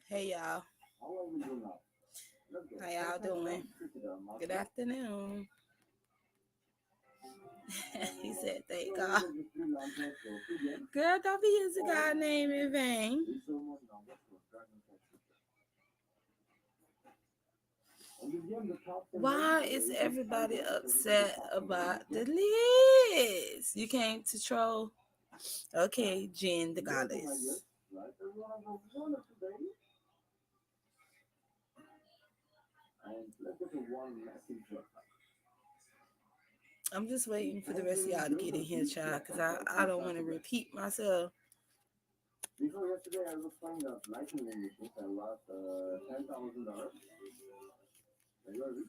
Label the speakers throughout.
Speaker 1: Hey y'all, how y'all doing? Good afternoon. He said, "Thank God." Girl, don't be using God's name in vain. Why is everybody upset about the list? You came to troll? Okay, Jen the goddess. I'm just waiting for the rest of y'all to get in here, child, because I don't want to repeat myself.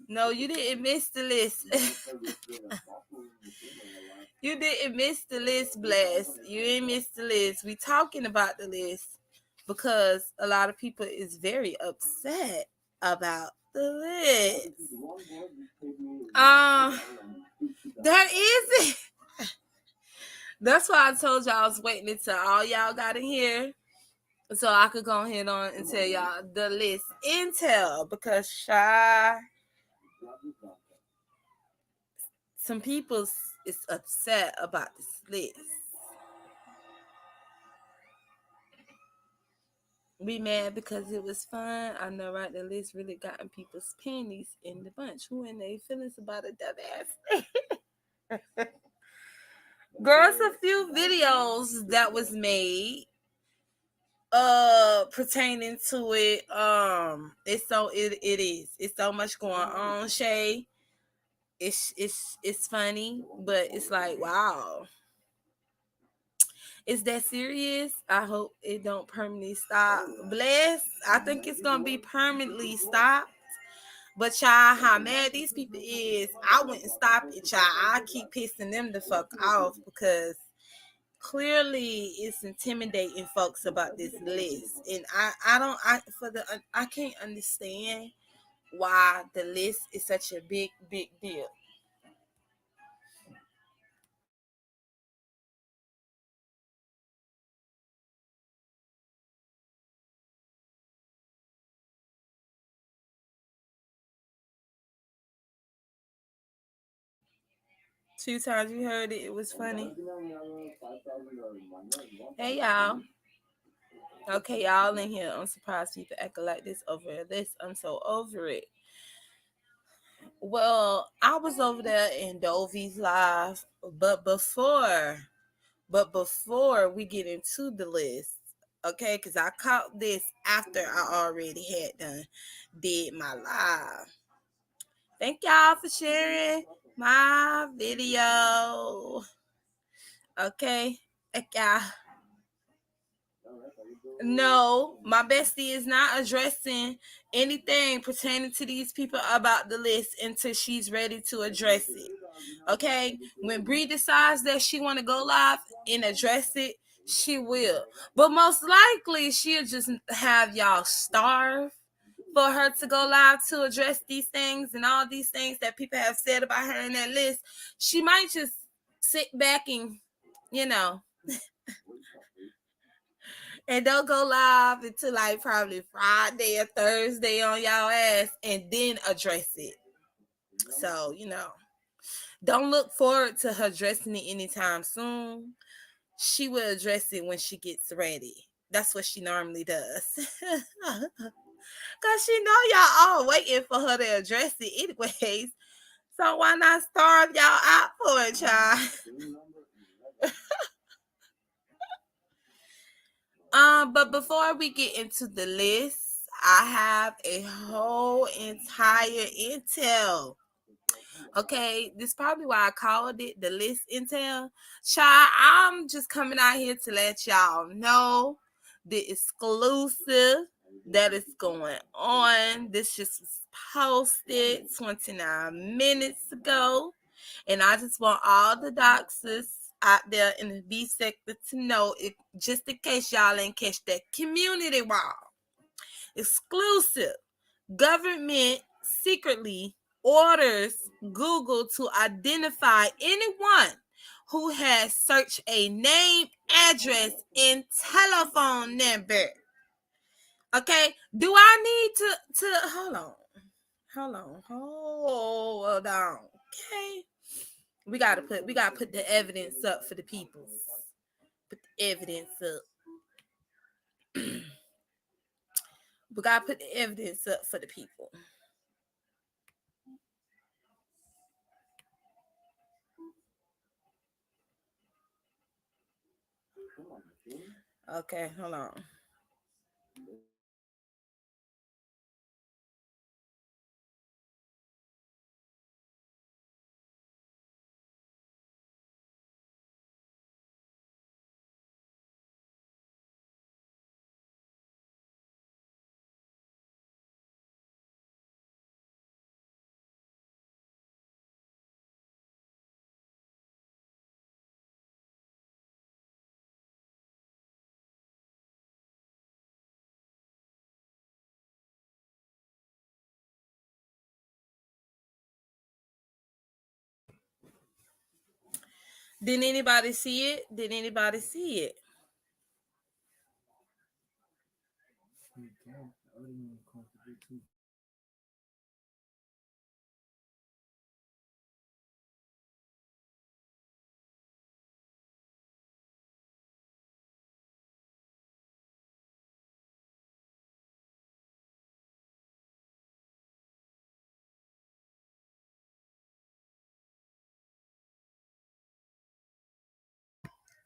Speaker 1: No, you didn't miss the list. You didn't miss the list, Bless. You ain't missed the list. We talking about the list because a lot of people is very upset about the list. There is. That's why I told y'all I was waiting until all y'all got in here so I could go ahead on and tell y'all the list intel because some people is upset about this list. We mad because it was fun. I know, right? The list really gotten people's panties in the bunch. Who in their feelings about a dumbass? Girls, a few videos that was made pertaining to it. It's so much going on, Shay. It's funny, but it's like, wow. Is that serious? I hope it don't permanently stop. Bless. I think it's gonna be permanently stopped. But y'all, how mad these people is, I wouldn't stop it, y'all. I keep pissing them the fuck off because clearly it's intimidating folks about this list. And I can't understand why the list is such a big deal. Two times you heard it, it was funny. Hey y'all. Okay, y'all in here. I'm surprised people acting like this over this. I'm so over it. Well, I was over there in Dovey's live, but before we get into the list, okay, because I caught this after I already had did my live. Thank y'all for sharing my video. Okay, thank y'all. No, my bestie is not addressing anything pertaining to these people about the list until she's ready to address it. Okay, when Bree decides that she want to go live and address it, she will. But most likely, she'll just have y'all starve for her to go live to address these things and all these things that people have said about her in that list. She might just sit back and, you know, and don't go live until like probably Friday or Thursday on y'all ass and then address it. So, don't look forward to her addressing it anytime soon. She will address it when she gets ready. That's what she normally does. Cause she know y'all all waiting for her to address it anyways. So why not starve y'all out for it, child? But before we get into the list, I have a whole entire intel. Okay, this is probably why I called it the list intel. Child, I'm just coming out here to let y'all know the exclusive that is going on. This just was posted 29 minutes ago. And I just want all the doxers out there in the B sector to know it, just in case y'all ain't catch that community wall. Exclusive. Government secretly orders Google to identify anyone who has searched a name, address, and telephone number. Okay, do I need to hold on? Hold on. Okay, we gotta put the evidence up for the people. Put the evidence up. We gotta put the evidence up for the people. Okay, hold on. Did anybody see it? Did anybody see it?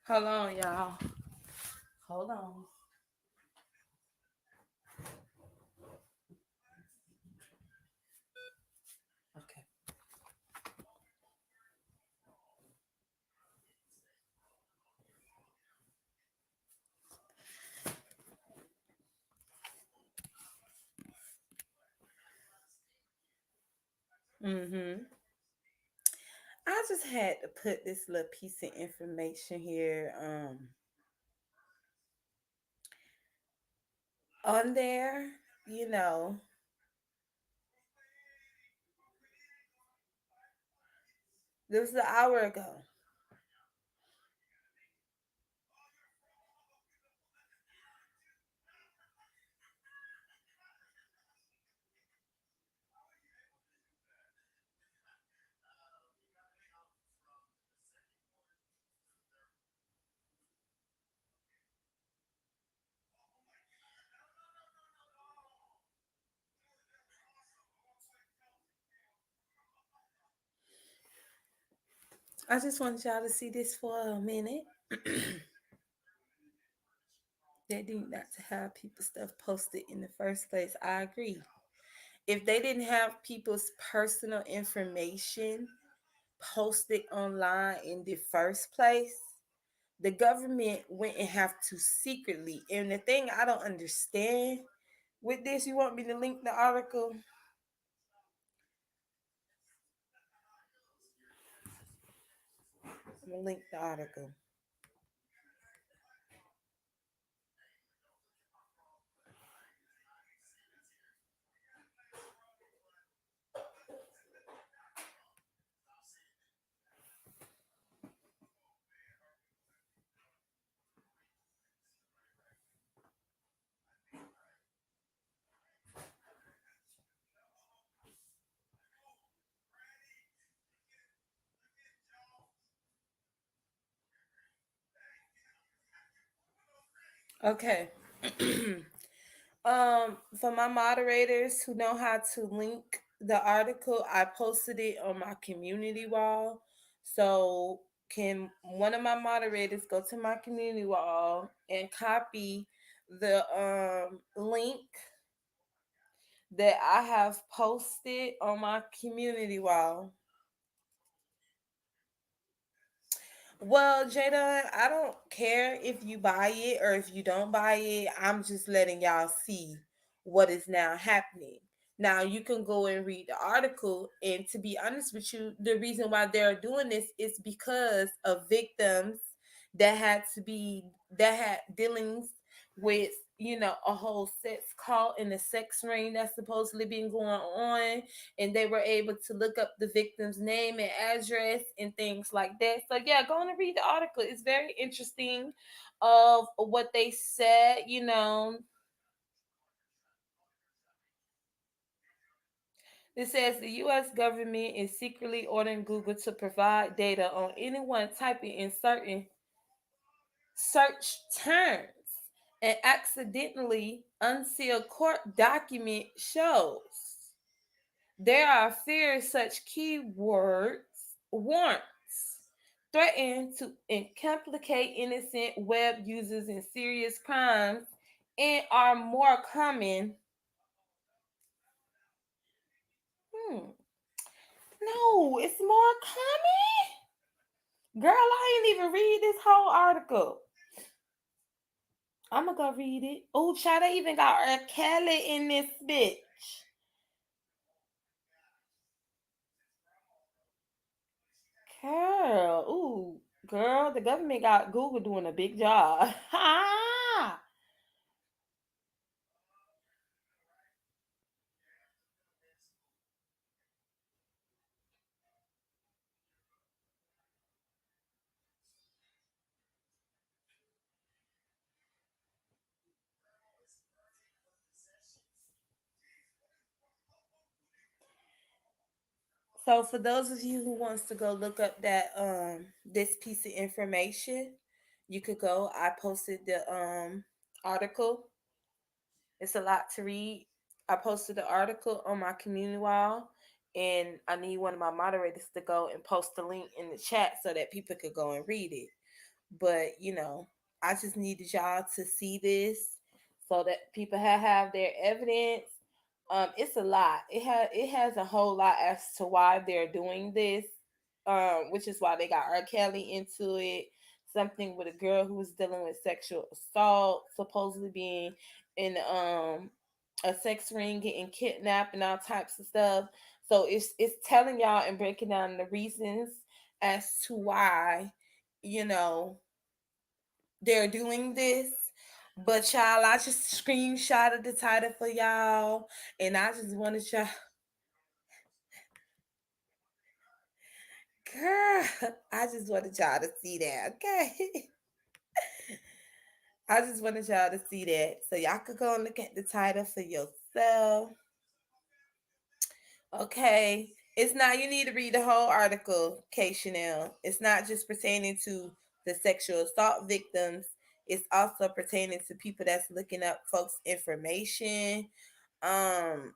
Speaker 1: Hold on, y'all. Hold on. Okay. Mm-hmm. I just had to put this little piece of information here on there. You know, this was an hour ago. I just wanted y'all to see this for a minute. They need not to have people's stuff posted in the first place. I agree. If they didn't have people's personal information posted online in the first place, the government wouldn't have to secretly. And the thing I don't understand with this, you want me to link the article? I'm gonna link the article. Okay. For my moderators who know how to link the article, I posted it on my community wall. So can one of my moderators go to my community wall and copy the link that I have posted on my community wall? Well, Jada, I don't care if you buy it or if you don't buy it. I'm just letting y'all see what is now happening. Now, you can go and read the article. And to be honest with you, the reason why they're doing this is because of victims that had dealings with a whole sex cult and a sex ring that's supposedly been going on, and they were able to look up the victim's name and address and things like that. So yeah, go on and read the article. It's very interesting of what they said. It says the US government is secretly ordering Google to provide data on anyone typing in certain search terms and accidentally unseal court document shows. There are fears such keywords warrants threaten to implicate innocent web users in serious crimes and are more common. Hmm. No, it's more common. Girl, I ain't even read this whole article. I'm gonna go read it. Oh, child, they even got R. Kelly in this bitch. Girl, ooh, girl, the government got Google doing a big job. Ha! So for those of you who wants to go look up that this piece of information, you could go. I posted the article. It's a lot to read. I posted the article on my community wall, and I need one of my moderators to go and post the link in the chat so that people could go and read it. But I just needed y'all to see this so that people have their evidence. It's a lot. It has a whole lot as to why they're doing this. Which is why they got R. Kelly into it. Something with a girl who was dealing with sexual assault, supposedly being in a sex ring, getting kidnapped and all types of stuff. So it's telling y'all and breaking down the reasons as to why you know they're doing this. But y'all, I just screenshotted the title for y'all, and I just wanted y'all, girl, I just wanted y'all to see that, okay? I just wanted y'all to see that, so y'all could go and look at the title for yourself, okay? It's not. You need to read the whole article, K Chanel. It's not just pertaining to the sexual assault victims. It's also pertaining to people that's looking up folks' information. Um,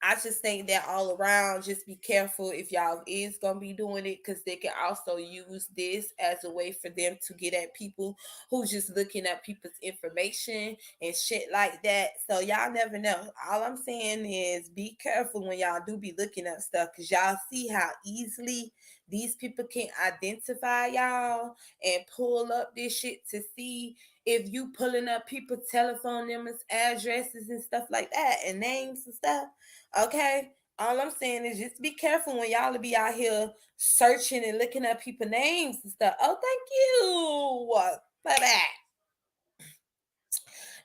Speaker 1: I just think that all around, just be careful if y'all is gonna be doing it, because they can also use this as a way for them to get at people who just looking at people's information and shit like that. So y'all never know. All I'm saying is be careful when y'all do be looking up stuff, because y'all see how easily these people can identify y'all and pull up this shit to see if you pulling up people telephone numbers, addresses and stuff like that, and names and stuff. Okay. All I'm saying is just be careful when y'all be out here searching and looking up people names and stuff. Oh, thank you for that.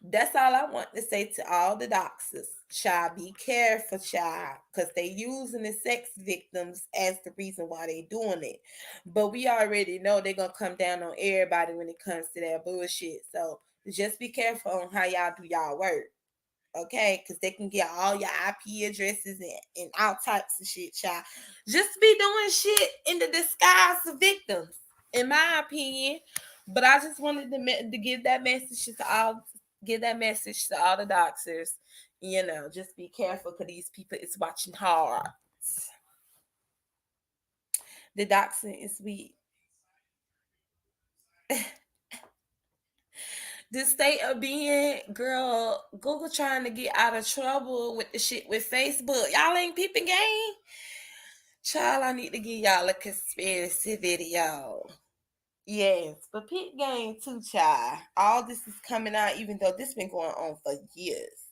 Speaker 1: That's all I want to say to all the doxers. Child, be careful, child, because they using the sex victims as the reason why they doing it. But we already know they're gonna come down on everybody when it comes to that bullshit. So just be careful on how y'all do y'all work, okay? Because they can get all your IP addresses and all types of shit, child. Just be doing shit in the disguise of victims, in my opinion. But I just wanted to give that message to all, give that message to all the doxers. Just be careful because these people is watching hard. The doxing is weak. The state of being, girl, Google trying to get out of trouble with the shit with Facebook. Y'all ain't peeping game. Child, I need to give y'all a conspiracy video. Yes, but peep game too, child. All this is coming out, even though this been going on for years.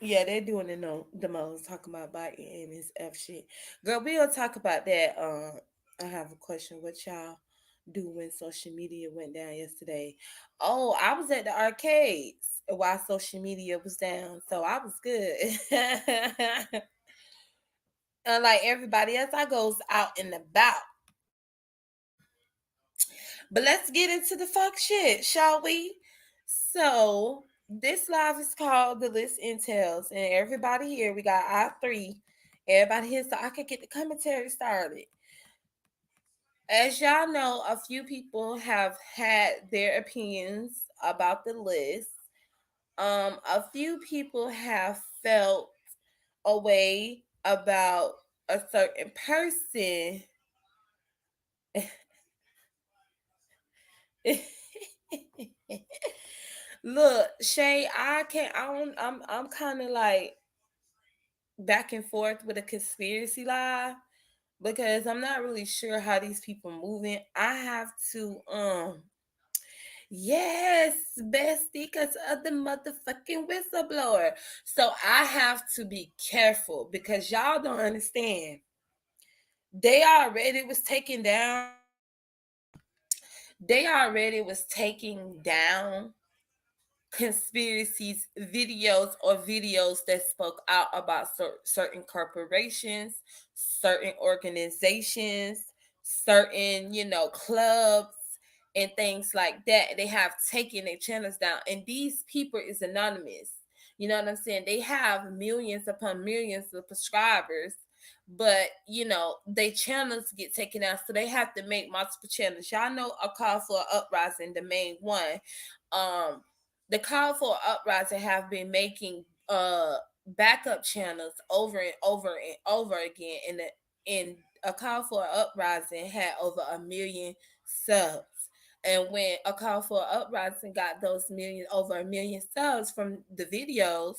Speaker 1: Yeah, they're doing the most talking about Biden and his F shit. Girl, we'll talk about that. I have a question. What y'all do when social media went down yesterday? Oh, I was at the arcades while social media was down, so I was good. Unlike everybody else, I goes out and about. But let's get into the fuck shit, shall we? So this live is called The List Intels, and everybody here, we got our three. Everybody here, so I can get the commentary started. As y'all know, a few people have had their opinions about the list. A few people have felt a way about a certain person. Look, Shay, I can't. I don't. I'm kind of like back and forth with a conspiracy lie because I'm not really sure how these people moving. I have to. Yes, bestie, because of the motherfucking whistleblower. So I have to be careful because y'all don't understand. They already was taken down. They already was taking down conspiracies videos that spoke out about certain corporations, certain organizations, certain clubs and things like that. They have taken their channels down, and these people is anonymous. You know what I'm saying? They have millions upon millions of subscribers, but they channels get taken down, so they have to make multiple channels. Y'all know A Call for Uprising, the main one. um the Call for Uprising have been making backup channels over and over and over again, and A Call for Uprising had over 1 million subs. And when A Call for Uprising got those over 1 million subs from the videos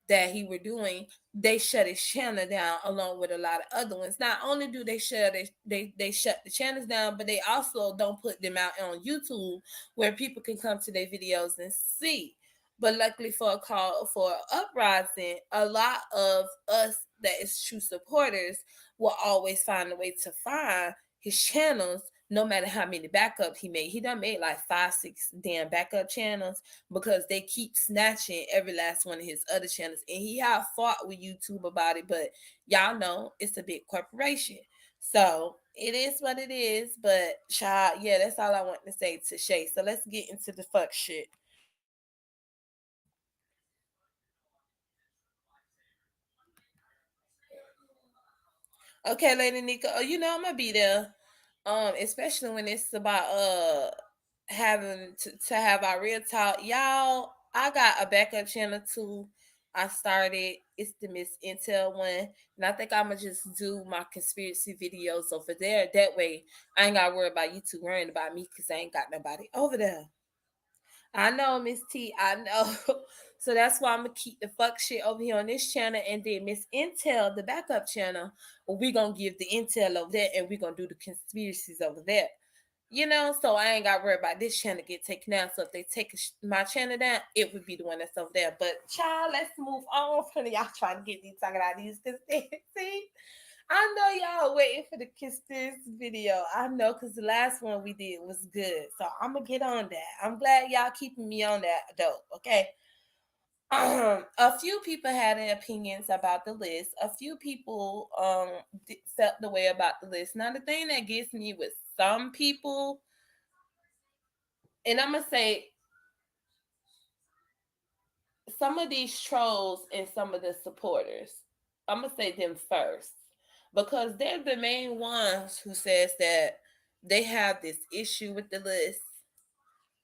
Speaker 1: that he were doing, they shut his channel down along with a lot of other ones. Not only do they shut the channels down, but they also don't put them out on YouTube where people can come to their videos and see. But luckily for A Call for Uprising, a lot of us that is true supporters will always find a way to find his channels, no matter how many backup he made. He done made like 5, 6 damn backup channels because they keep snatching every last one of his other channels. And he have fought with YouTube about it, but y'all know it's a big corporation. So it is what it is. But child, yeah, that's all I want to say to Shay. So let's get into the fuck shit. Okay, Lady Nika. Oh, I'm gonna be there. Especially when it's about having to have our real talk. Y'all, I got a backup channel too. I started. It's the Miss Intel one. And I think I'ma just do my conspiracy videos over there. That way I ain't gotta worry about YouTube worrying about me because I ain't got nobody over there. I know, Miss T. I know. So that's why I'm gonna keep the fuck shit over here on this channel, and then Miss Intel, the backup channel, we gonna give the intel over there, and we gonna do the conspiracies over there. So I ain't gotta worry about this channel get taken down. So if they take my channel down, it would be the one that's over there. But child, let's move on from y'all trying to get these talking about these conspiracies. I know y'all waiting for the conspiracy video. I know because the last one we did was good. So I'm gonna get on that. I'm glad y'all keeping me on that though. Okay. A few people had opinions about the list. A few people felt the way about the list. Now the thing that gets me with some people, and I'm gonna say some of these trolls and some of the supporters. I'm gonna say them first because they're the main ones who says that they have this issue with the list,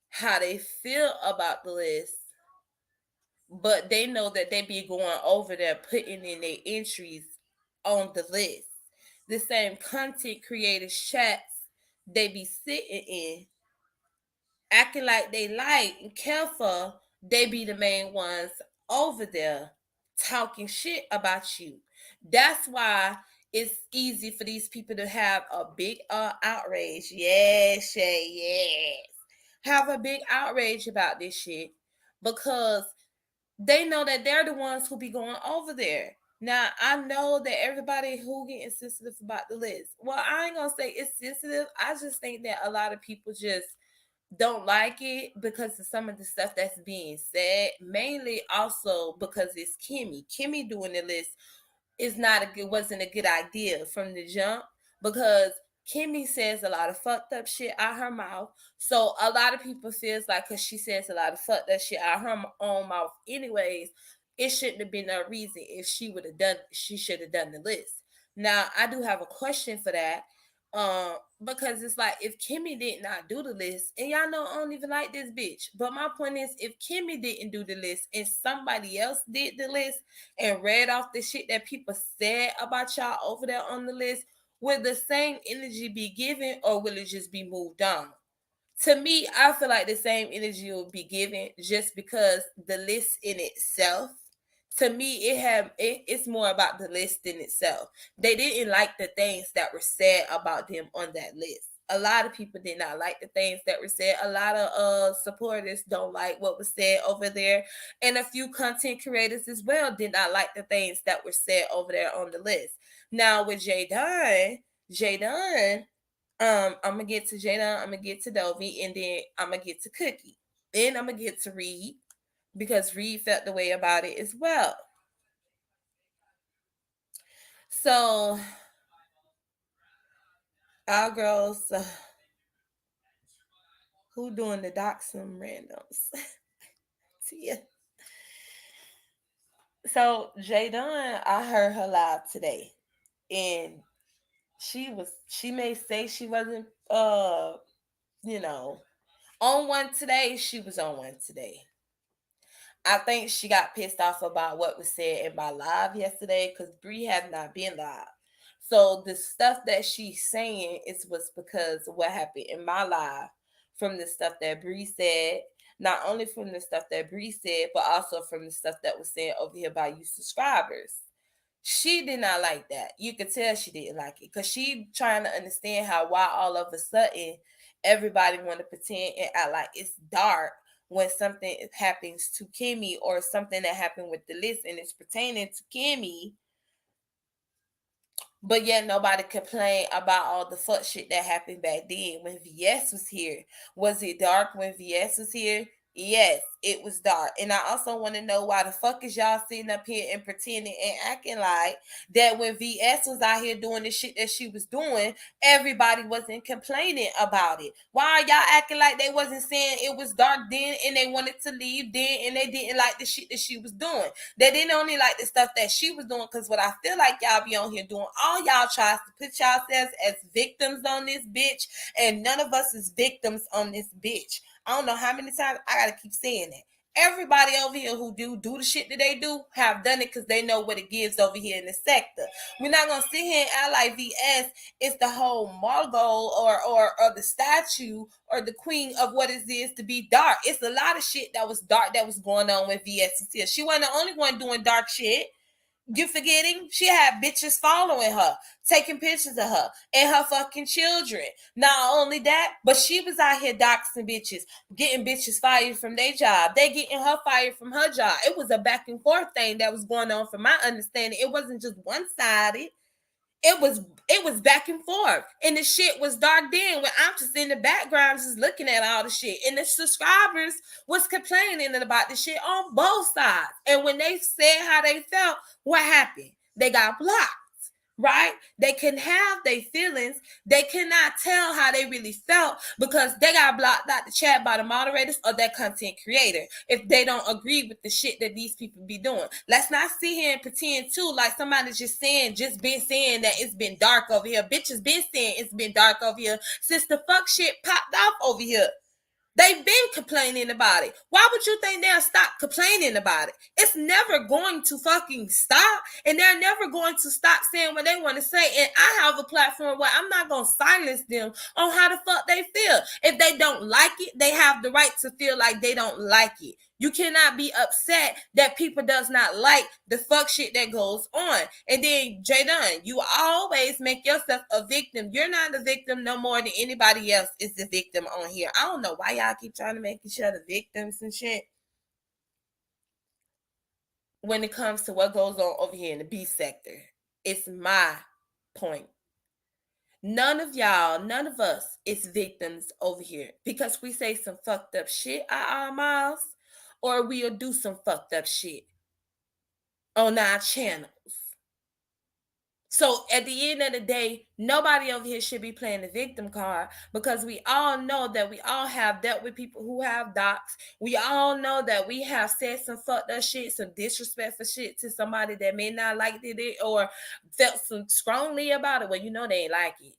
Speaker 1: how they feel about the list, but they know that they be going over there putting in their entries on the list. The same content creators chats they be sitting in, acting like they like and care for, they be the main ones over there talking shit about you. That's why it's easy for these people to have a big outrage. Yes, Shay, yes. Have a big outrage about this shit because they know that they're the ones who be going over there. Now I know that everybody who getting sensitive about the list. Well, I ain't gonna say it's sensitive. I just think that a lot of people just don't like it because of some of the stuff that's being said. Mainly also because it's Kimmy. Kimmy doing the list is not a good wasn't a good idea from the jump because Kimmy says a lot of fucked up shit out her mouth. So a lot of people feels like because she says a lot of fucked up shit out her own mouth anyways, it shouldn't have been no reason if she should have done the list. Now I do have a question for that. Because it's like if Kimmy did not do the list, and y'all know I don't even like this bitch. But my point is if Kimmy didn't do the list and somebody else did the list and read off the shit that people said about y'all over there on the list, will the same energy be given or will it just be moved on? To me, I feel like the same energy will be given just because the list in itself, to me, it's more about the list in itself. They didn't like the things that were said about them on that list. A lot of people did not like the things that were said. A lot of supporters don't like what was said over there. And a few content creators as well did not like the things that were said over there on the list. Now with Jadon, I'm gonna get to Jada, I'm gonna get to Dovey, and then I'm gonna get to Cookie. Then I'm gonna get to Reed because Reed felt the way about it as well. So our girls, who doing the doxum randoms? Tia. So Jadon, I heard her live today, and she may say she wasn't you know on one today. She was on one today. I think she got pissed off about what was said in my live yesterday because Bree had not been live. So the stuff that she's saying is was because of what happened in my live from the stuff that Bree said, not only from the stuff that Bree said, but also from the stuff that was said over here by you subscribers. She did not like that. You could tell she didn't like it because she trying to understand how why all of a sudden everybody want to pretend and act like it's dark when something happens to Kimmy or something that happened with the list and it's pertaining to Kimmy, but yet nobody complained about all the fuck shit that happened back then when VS was here. Was it dark when VS was here? Yes, it was dark. And I also want to know why the fuck is y'all sitting up here and pretending and acting like that when VS was out here doing the shit that she was doing, everybody wasn't complaining about it. Why are y'all acting like they wasn't saying it was dark then and they wanted to leave then and they didn't like the shit that she was doing? They didn't only like the stuff that she was doing because what I feel like y'all be on here doing, all y'all tries to put yourselves as victims on this bitch, and none of us is victims on this bitch. I don't know how many times I gotta keep saying that. Everybody over here who do the shit that they do have done it because they know what it gives over here in the sector. We're not gonna sit here and act like VS is the whole Margot or the statue or the queen of what it is to be dark. It's a lot of shit that was dark that was going on with VS was here. She wasn't the only one doing dark shit. You forgetting? She had bitches following her, taking pictures of her and her fucking children. Not only that, but she was out here doxing bitches, getting bitches fired from their job. They getting her fired from her job. It was a back and forth thing that was going on from my understanding. It wasn't just one-sided. It was back and forth. And the shit was dark then when I'm just in the background just looking at all the shit. And the subscribers was complaining about the shit on both sides. And when they said how they felt, what happened? They got blocked. Right? They can have their feelings. They cannot tell how they really felt because they got blocked out the chat by the moderators or that content creator if they don't agree with the shit that these people be doing. Let's not sit here and pretend too like somebody's just been saying that it's been dark over here. Bitches been saying it's been dark over here since the fuck shit popped off over here. They've been complaining about it. Why would you think they'll stop complaining about it? It's never going to fucking stop, and they're never going to stop saying what they want to say. And I have a platform where I'm not going to silence them on how the fuck they feel. If they don't like it, they have the right to feel like they don't like it. You cannot be upset that people does not like the fuck shit that goes on. And then Jadon, you always make yourself a victim. You're not a victim no more than anybody else is the victim on here. I don't know why y'all keep trying to make each other victims and shit. when it comes to what goes on over here in the B sector. It's my point. None of y'all, none of us is victims over here because we say some fucked up shit at our mouths or we'll do some fucked up shit on our channels. So at the end of the day, nobody over here should be playing the victim card because we all know that we all have dealt with people who have docs. We all know that we have said some fucked up shit, some disrespectful shit to somebody that may not like it or felt some strongly about it. Well, you know they ain't like it,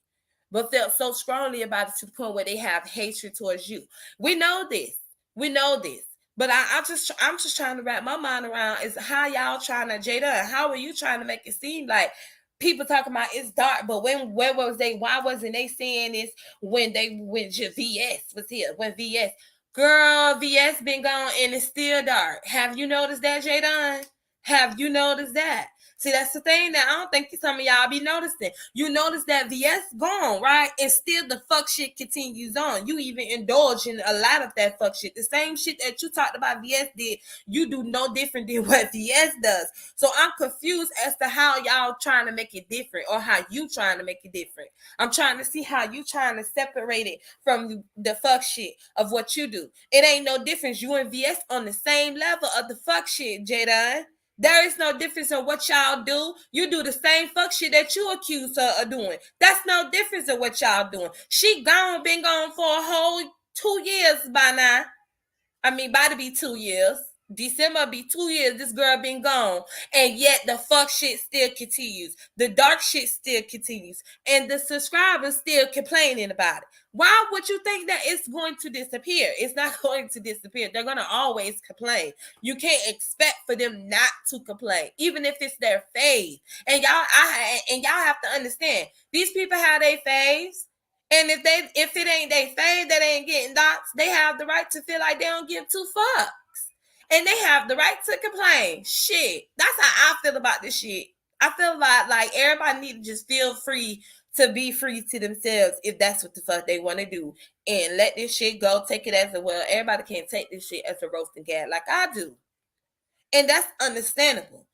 Speaker 1: but felt so strongly about it to the point where they have hatred towards you. We know this. We know this. But I'm just trying to wrap my mind around is how y'all trying to Jada, how are you trying to make it seem like people talking about it's dark, but where was they? Why wasn't they saying this when VS was here? When VS, girl, VS been gone and it's still dark. Have you noticed that, Jadon? Have you noticed that? See, that's the thing that I don't think some of y'all be noticing. You notice that VS gone, right? And still the fuck shit continues on. You even indulge in a lot of that fuck shit. The same shit that you talked about VS did, you do no different than what VS does. So I'm confused as to how y'all trying to make it different or how you trying to make it different. I'm trying to see how you trying to separate it from the fuck shit of what you do. It ain't no difference. You and VS on the same level of the fuck shit, Jada. There is no difference in what y'all do. You do the same fuck shit that you accuse her of doing. That's no difference in what y'all doing. She been gone for a whole 2 years by now. I mean, about to be 2 years. December be 2 years. This girl been gone, and yet the fuck shit still continues. The dark shit still continues, and the subscribers still complaining about it. Why would you think that it's going to disappear? It's not going to disappear. They're gonna always complain. You can't expect for them not to complain, even if it's their fave. And y'all have to understand these people have their faves. And if it ain't they fave that ain't getting dots, they have the right to feel like they don't give two fucks. And they have the right to complain. Shit. That's how I feel about this shit. I feel like everybody need to just feel free to be free to themselves if that's what the fuck they want to do. And let this shit go. Take it as a well. Everybody can't take this shit as a roasting gag like I do. And that's understandable.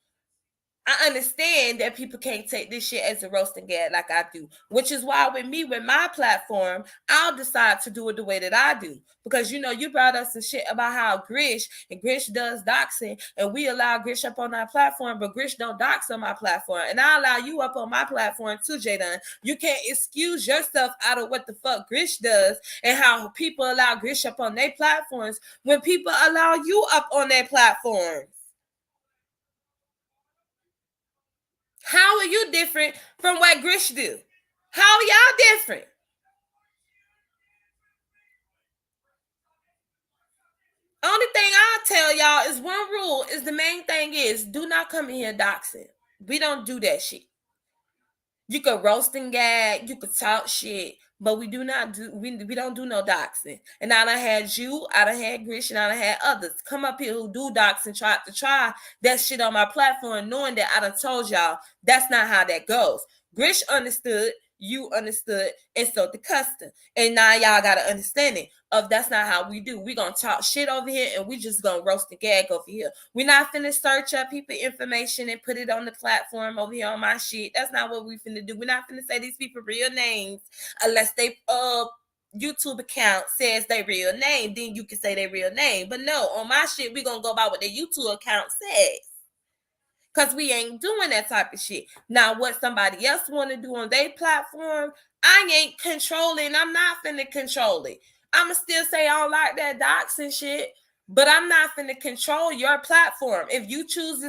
Speaker 1: I understand that people can't take this shit as a roasting gag like I do, which is why with me, with my platform, I'll decide to do it the way that I do. Because, you brought us some shit about how Grish does doxing, and we allow Grish up on our platform, but Grish don't dox on my platform. And I allow you up on my platform too, Jadon. You can't excuse yourself out of what the fuck Grish does and how people allow Grish up on their platforms when people allow you up on their platforms. How are you different from what Grish do? How are y'all different? Only thing I'll tell y'all is one rule is the main thing is do not come in here doxing. We don't do that shit. You could roast and gag, you could talk shit, but we don't do no doxing. And I done had you, I done had Grish, and I done had others come up here who do doxing, try that shit on my platform, knowing that I done told y'all that's not how that goes. Grish understood, you understood, and so the custom. And now y'all gotta understand it. That's not how we do. We gonna talk shit over here and we just gonna roast the gag over here. We're not finna search up people information and put it on the platform over here on my shit. That's not what we finna do. We're not finna say these people real names unless they YouTube account says their real name. Then you can say their real name. But no, on my shit, we gonna go by what their YouTube account says. Because we ain't doing that type of shit. Now, what somebody else want to do on their platform, I ain't controlling. I'm not finna control it. I'ma still say I don't like that docs and shit, but I'm not finna control your platform. If you choose,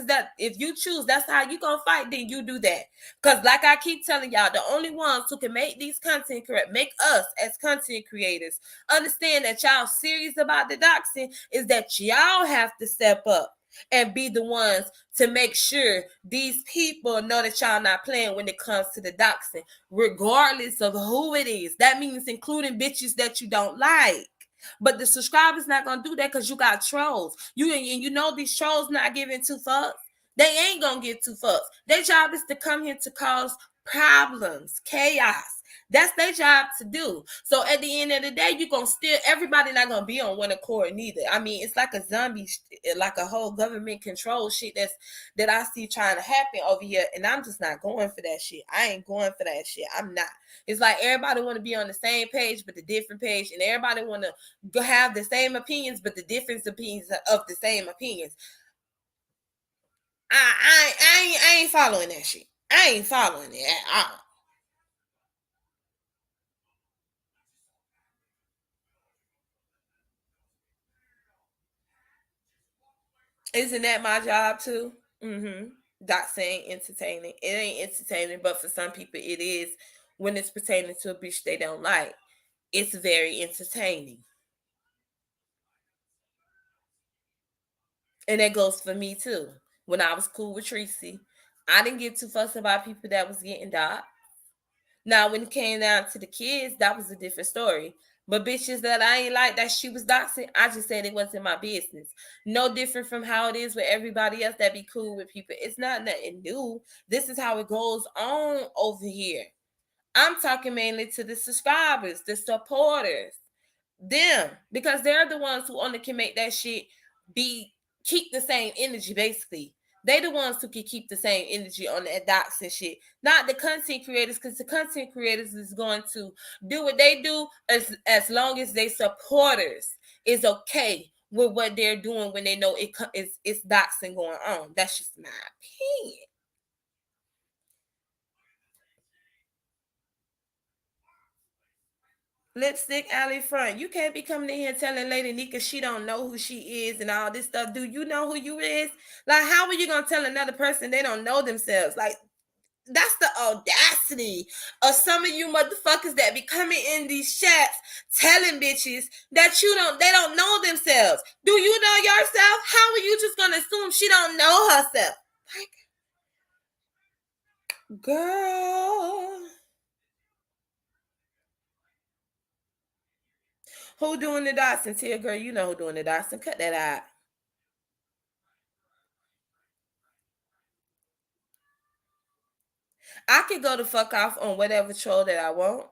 Speaker 1: that's how you gonna fight, then you do that. Because like I keep telling y'all, the only ones who can make these content correct, make us as content creators understand that y'all serious about the doxing is that y'all have to step up and be the ones to make sure these people know that y'all not playing when it comes to the doxing, regardless of who it is. That means including bitches that you don't like. But the subscribers not gonna do that because you got trolls. You know these trolls not giving two fucks. They ain't gonna give two fucks. Their job is to come here to cause problems, chaos. That's their job to do. So at the end of the day, you gonna still everybody not gonna be on one accord neither. I mean, it's like a zombie, like a whole government control shit that I see trying to happen over here, and I'm just not going for that shit. I ain't going for that shit. I'm not. It's like everybody want to be on the same page but the different page, and everybody want to have the same opinions but the different opinions of the same opinions. I ain't following that shit. I ain't following it at all. Isn't that my job too? Mm-hmm. Not saying entertaining. It ain't entertaining, but for some people it is when it's pertaining to a bitch they don't like. It's very entertaining. And that goes for me too. When I was cool with Tracy, I didn't get too fussed about people that was getting docked. Now, when it came down to the kids, that was a different story. But bitches that I ain't like that she was doxing, I just said it wasn't my business. No different from how it is with everybody else that be cool with people. It's not nothing new. This is how it goes on over here. I'm talking mainly to the subscribers, the supporters, them, because they're the ones who only can make that shit be keep the same energy. Basically, they the ones who can keep the same energy on that docs and shit, not the content creators, because the content creators is going to do what they do as long as they supporters is okay with what they're doing when they know it's doxing going on. That's just my opinion. Lipstick alley front. You can't be coming in here telling Lady Nika she don't know who she is and all this stuff. Do you know who you is? Like, how are you gonna tell another person they don't know themselves? Like, that's the audacity of some of you motherfuckers that be coming in these chats telling bitches that they don't know themselves. Do you know yourself? How are you just gonna assume she don't know herself? Like, girl. Who doing the dots? And Tia, girl, you know who doing the dots, and cut that out. I could go the fuck off on whatever troll that I want.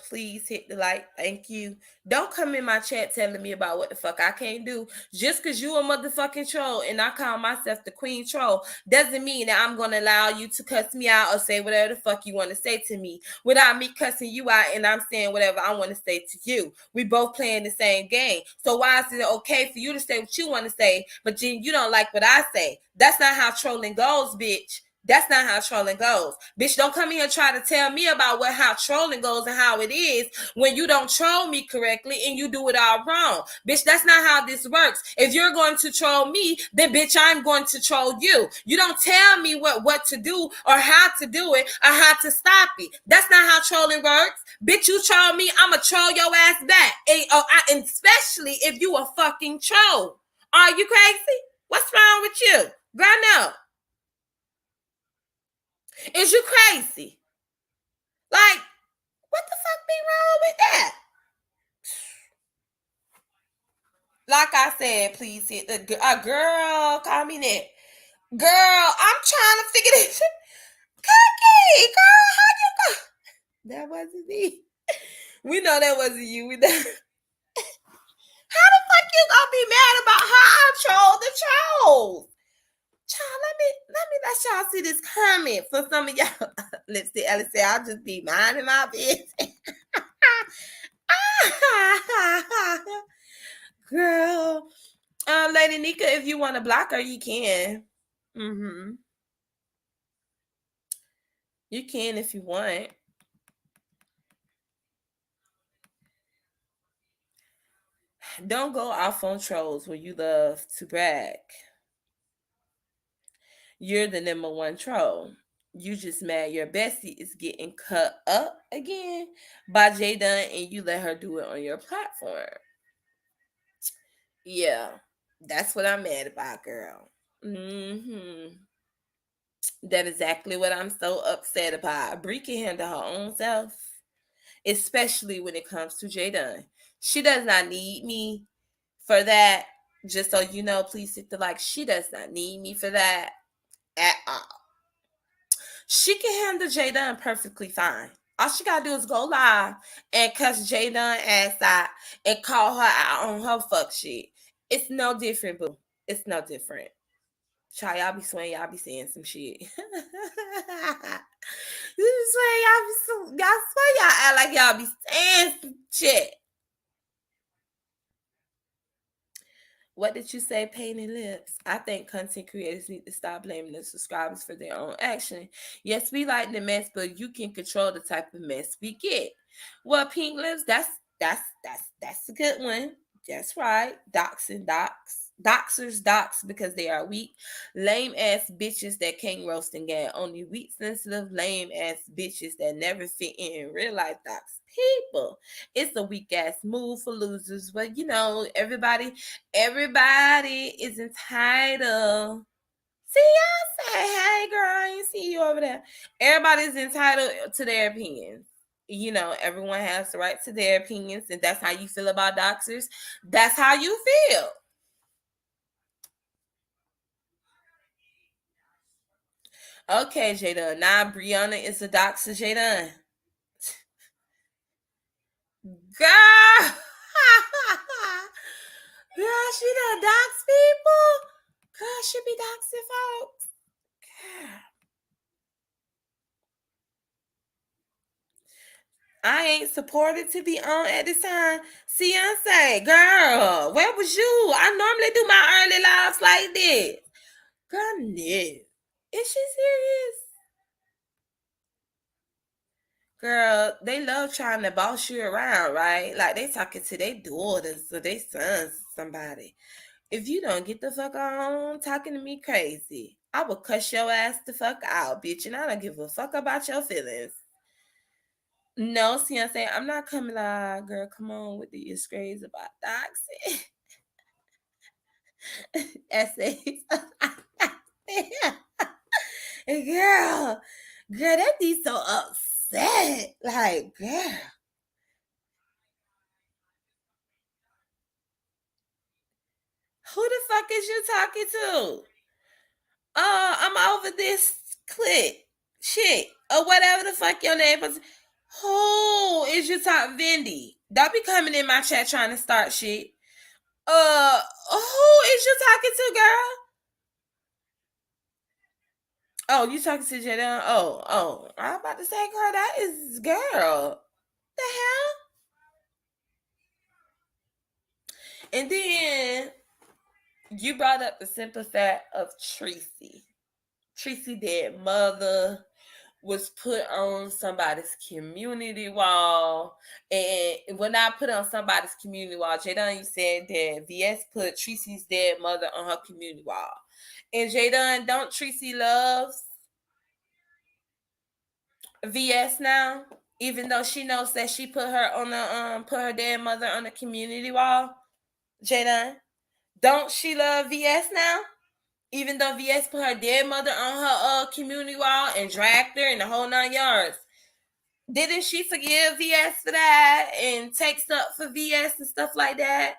Speaker 1: Please hit the like. Thank you. Don't come in my chat telling me about what the fuck I can't do. Just because you a motherfucking troll and I call myself the queen troll doesn't mean that I'm going to allow you to cuss me out or say whatever the fuck you want to say to me without me cussing you out and I'm saying whatever I want to say to you. We both playing the same game. So why is it okay for you to say what you want to say, but then you don't like what I say? That's not how trolling goes, bitch. That's not how trolling goes. Bitch, don't come here and try to tell me about how trolling goes and how it is when you don't troll me correctly and you do it all wrong. Bitch, that's not how this works. If you're going to troll me, then bitch, I'm going to troll you. You don't tell me what to do or how to do it or how to stop it. That's not how trolling works. Bitch, you troll me, I'ma troll your ass back. And especially if you a fucking troll. Are you crazy? What's wrong with you? Girl, no. Is you crazy? Like, what the fuck be wrong with that? Like I said, please hit the girl. Call me that. Girl, I'm trying to figure this. Cookie, girl, how you go? That wasn't me. We know that wasn't you. We know. How the fuck you gonna be mad about how I troll the trolls? Child, let y'all see this comment for some of y'all. Let's see, Alice say I'll just be minding my business. Girl, Lady Nika, if you want to block her, you can. Mm-hmm. You can if you want. Don't go off on trolls where you love to brag. You're the number one troll. You just mad your bestie is getting cut up again by J Dunn and you let her do it on your platform. Yeah, that's what I'm mad about, girl. Mm-hmm. That's exactly what I'm so upset about. Bree can handle her own self, especially when it comes to J Dunn. She does not need me for that. Just so you know, please hit the like. She does not need me for that at all. She can handle J Dunn perfectly fine. All she gotta do is go live and cuss Jada ass out and call her out on her fuck shit. It's no different, boo. It's no different. Child, y'all be swearing, y'all be saying some shit. You swear y'all swear y'all act like y'all be saying some shit. What did you say, painted lips? I think content creators need to stop blaming the subscribers for their own action. Yes, we like the mess, but you can control the type of mess we get. Well, pink lips, that's a good one. That's right. Docs and docs. Doxers dox because they are weak. Lame ass bitches that can't roast and get only weak sensitive lame ass bitches that never fit in real life docs people. It's a weak ass move for losers, but you know, everybody is entitled. See, y'all say, hey girl, I ain't see you over there. Everybody's entitled to their opinions. You know, everyone has the right to their opinions, and that's how you feel about doxers. That's how you feel. Okay, Jada. Now Brianna is a doxer, Jada. Girl. Girl, she done dox people. Girl, she be doxing folks. Girl. I ain't supported to be on at this time. Beyonce, girl, where was you? I normally do my early lives like this. Girl, no. Is she serious? Girl, they love trying to boss you around, right? Like they talking to their daughters or their sons, somebody. If you don't get the fuck on talking to me crazy, I will cuss your ass the fuck out, bitch, and I don't give a fuck about your feelings. No, Beyonce, I'm not coming live, girl. Come on with the disgrace about doxing. Essays. girl, that be so upset. Like, girl. Who the fuck is you talking to? I'm over this clip. Shit. Or whatever the fuck your name was. Who is you talking Vindy? Don't be coming in my chat trying to start shit. Who is you talking to, girl? Oh, you talking to Jada? Oh. I'm about to say, girl, that is girl. The hell? And then you brought up the simple fact of Tracy. Tracy dead mother was put on somebody's community wall. And when I put on somebody's community wall, Jadon, you said that VS put Tracy's dead mother on her community wall. And Jadon, don't Tracy loves VS now? Even though she knows that she put her on the put her dead mother on the community wall, Jadon, don't she love VS now? Even though VS put her dead mother on her community wall and dragged her in the whole 9 yards, didn't she forgive VS for that and take stuff for VS and stuff like that?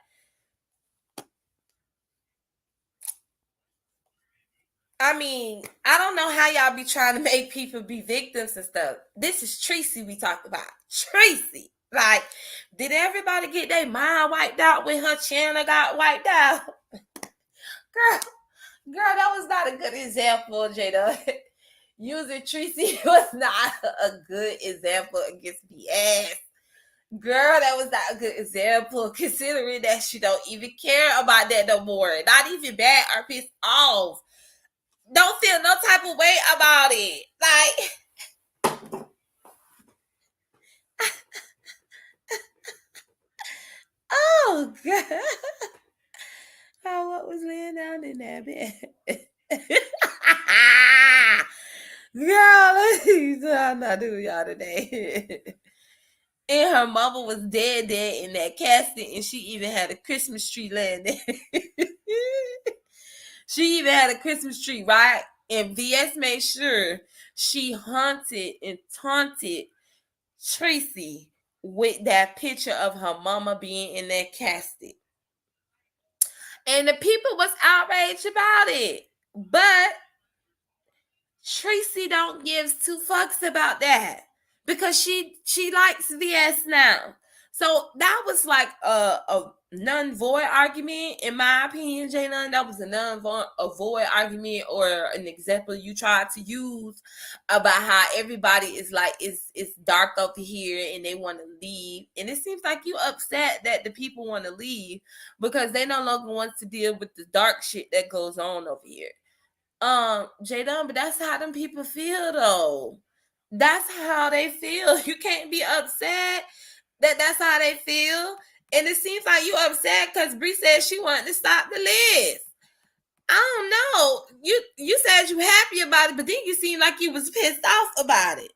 Speaker 1: I mean, I don't know how y'all be trying to make people be victims and stuff. This is Tracy we talked about. Tracy. Like, did everybody get their mind wiped out when her channel got wiped out? Girl, that was not a good example, Jada. Using Tracy was not a good example against BS. Girl, that was not a good example, considering that she don't even care about that no more. Not even bad or pissed off. Don't feel no type of way about it. Like, oh god. Oh, what was laying down in that bed? Girl, I'm not doing y'all today. And her mama was dead in that casket, and she even had a Christmas tree laying there. She even had a Christmas tree, right? And VS made sure she haunted and taunted Tracy with that picture of her mama being in that casket. And the people was outraged about it. But Tracy don't give two fucks about that. because she likes VS now. So that was like a non-void argument, in my opinion, Jalen. That was a non-void argument, or an example you tried to use about how everybody is like it's dark over here and they want to leave. And it seems like you upset that the people want to leave because they no longer want to deal with the dark shit that goes on over here. Jadon, but that's how them people feel though. That's how they feel. You can't be upset that that's how they feel. And it seems like you upset because Bree said she wanted to stop the list. I don't know. You said you happy about it, but then you seem like you was pissed off about it.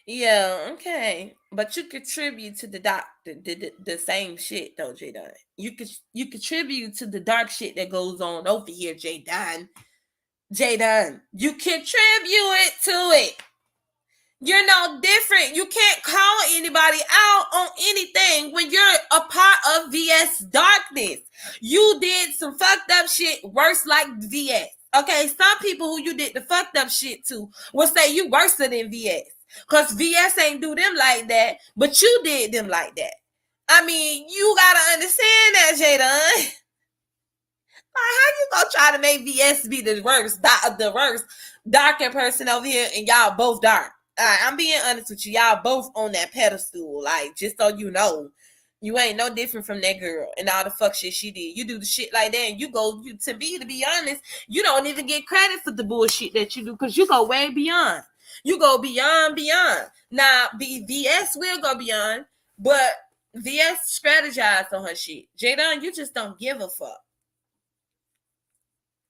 Speaker 1: Yeah, okay. But you contribute to the same shit though, Jadon. You contribute to the dark shit that goes on over here, Jadon. Jadon, you contribute to it. You're no different. You can't call anybody out on anything when you're a part of VS darkness. You did some fucked up shit worse like VS. Okay, some people who you did the fucked up shit to will say you worse than VS. Because VS ain't do them like that, but you did them like that. I mean, you gotta understand that, Jadon. How you gonna try to make VS be the worst darker person over here, and y'all both dark? I'm being honest with you. Y'all both on that pedestal. Like, just so you know, you ain't no different from that girl and all the fuck shit she did. You do the shit like that, and to be honest, you don't even get credit for the bullshit that you do because you go way beyond. You go beyond. Now, VS will go beyond, but VS strategized on her shit. Jadon, you just don't give a fuck.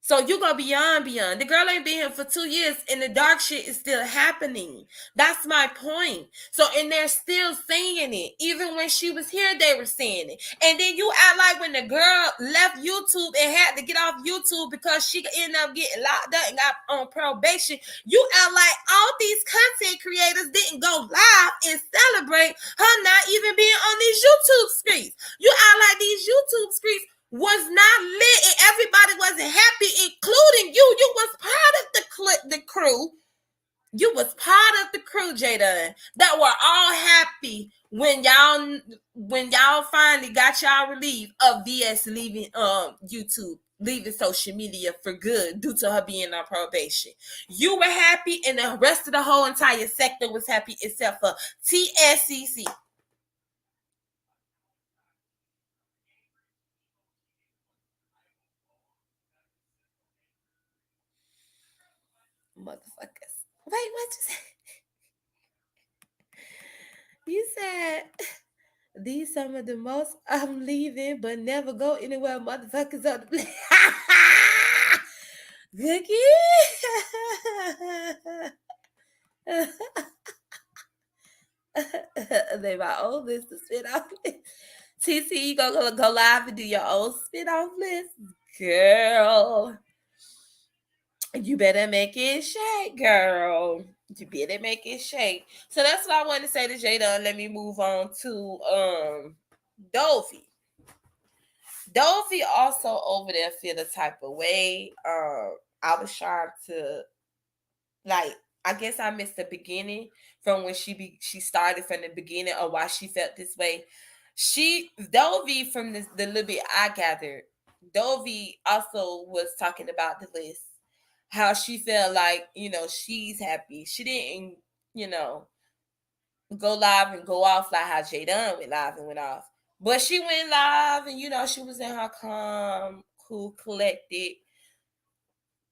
Speaker 1: So you go beyond. The girl ain't been here for 2 years and the dark shit is still happening. That's my point. So, and they're still saying it. Even when she was here, they were saying it. And then you act like when the girl left YouTube and had to get off YouTube because she ended up getting locked up and got on probation, you act like all these content creators didn't go live and celebrate her not even being on these YouTube streets. You act like these YouTube streets was not lit and everybody wasn't happy, including you. You was part of the crew. You was part of the crew, Jada, that were all happy when y'all finally got y'all relief of VS leaving YouTube, leaving social media for good due to her being on probation. You were happy, and the rest of the whole entire sector was happy except for TSCC. Motherfuckers. Wait, what you say? You said these some of the most I'm leaving but never go anywhere motherfuckers on the planet. Cookie. They my old list to spit off list. TC, you gonna go live and do your own spit off list? Girl. You better make it shake, girl. You better make it shake. So that's what I wanted to say to Jada. Let me move on to Dolphy. Dolphy also over there feel the type of way. I was trying to, like, I guess I missed the beginning from when she started from the beginning of why she felt this way. Dolphy, from the little bit I gathered, Dolphy also was talking about the list, how she felt like, she's happy. She didn't, go live and go off like how Jadon went live and went off. But she went live and, she was in her calm, cool, collected,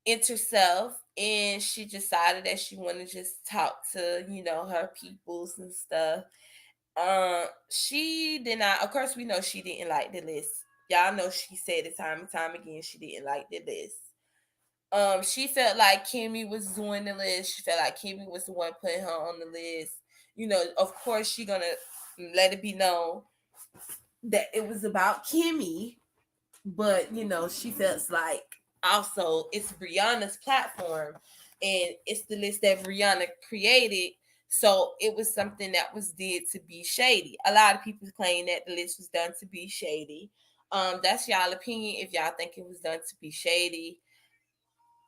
Speaker 1: into self. And she decided that she wanted to just talk to, her peoples and stuff. She did not, of course, we know she didn't like the list. Y'all know she said it time and time again, she didn't like the list. She felt like Kimmy was doing the list. She felt like Kimmy was the one putting her on the list. Of course, she gonna let it be known that it was about Kimmy, but she felt like also it's Brianna's platform, and it's the list that Brianna created. So it was something that was did to be shady. A lot of people claim that the list was done to be shady. That's y'all opinion. If y'all think it was done to be shady,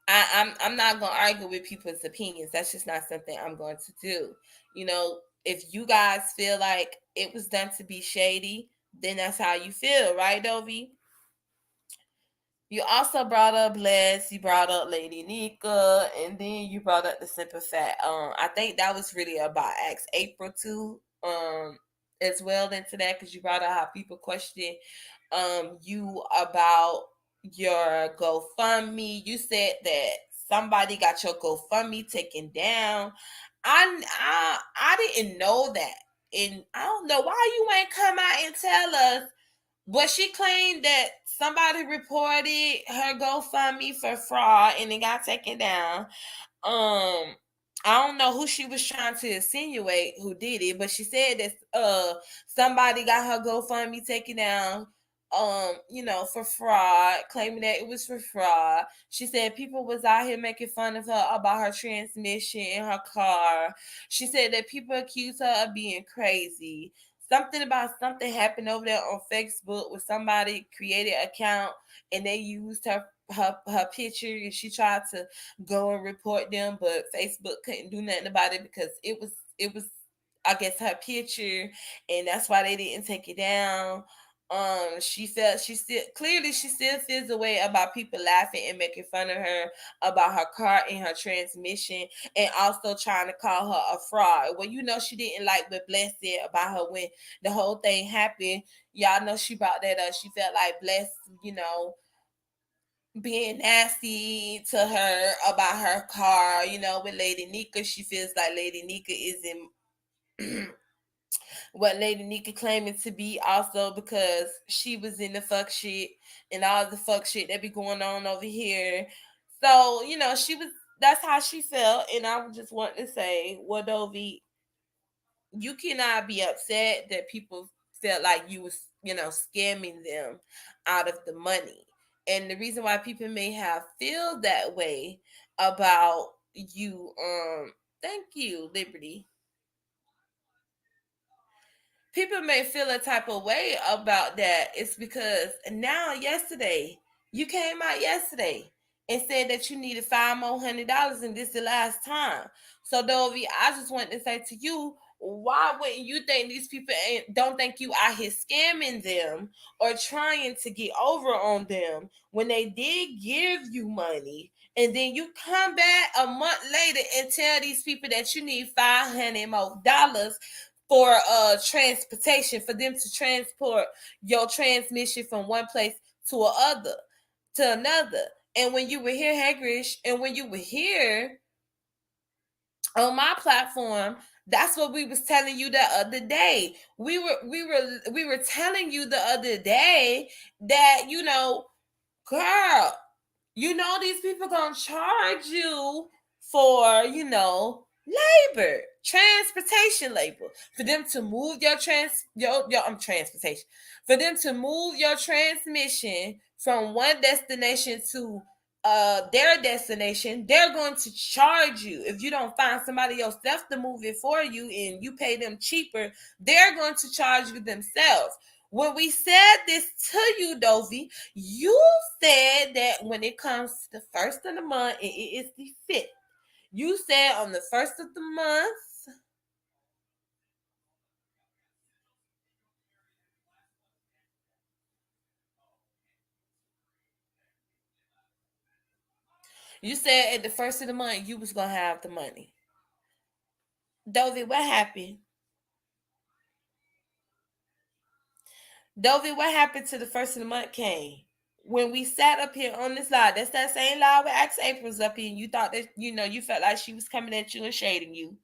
Speaker 1: I'm not gonna argue with people's opinions. That's just not something I'm going to do. You know, if you guys feel like it was done to be shady, then that's how you feel, right, Dovey? You also brought up Les, you brought up Lady Nika, and then you brought up the Simple Fat. I think that was really about Axe April too. As well into that because you brought up how people question you about your GoFundMe. You said that somebody got your GoFundMe taken down. I didn't know that. And I don't know why you ain't come out and tell us, but she claimed that somebody reported her GoFundMe for fraud and it got taken down. Um, I don't know who she was trying to insinuate who did it, but she said that somebody got her GoFundMe taken down. For fraud, claiming that it was for fraud. She said people was out here making fun of her about her transmission in her car. She said that people accused her of being crazy. Something about something happened over there on Facebook where somebody created an account and they used her picture and she tried to go and report them, but Facebook couldn't do nothing about it because it was I guess her picture, and that's why they didn't take it down. She felt she still feels a way about people laughing and making fun of her about her car and her transmission, and also trying to call her a fraud. Well, she didn't like what Bless said about her when the whole thing happened. Y'all know she brought that up. She felt like Bless, being nasty to her about her car, with Lady Nika. She feels like Lady Nika isn't what Lady Nika claiming to be, also because she was in the fuck shit and all the fuck shit that be going on over here. So, she was that's how she felt. And I would just want to say, well, Dovey, you cannot be upset that people felt like you was, scamming them out of the money. And the reason why people may have feel that way about you, thank you, Liberty. People may feel a type of way about that. It's because you came out yesterday and said that you needed $500 and this the last time. So Dovey, I just want to say to you, why wouldn't you think these people don't think you out here scamming them or trying to get over on them when they did give you money, and then you come back a month later and tell these people that you need $500 more for transportation, for them to transport your transmission from one place to another. And when you were here, Hagrish, and when you were here on my platform, that's what we was telling you the other day. We were telling you the other day that, girl, these people gonna charge you for, labor, transportation labor, for them to move your transportation, for them to move your transmission from one destination to their destination. They're going to charge you. If you don't find somebody else to move it for you and you pay them cheaper, they're going to charge you themselves. When we said this to you, Dovey, you said that when it comes to the first of the month, it is the 5th. You said on the first of the month, you said at the first of the month you was gonna have the money. Dovey, what happened? Dovey, what happened to the first of the month came? When we sat up here on this live, that's that same live with Axe April's up here, and you thought that, you felt like she was coming at you and shading you.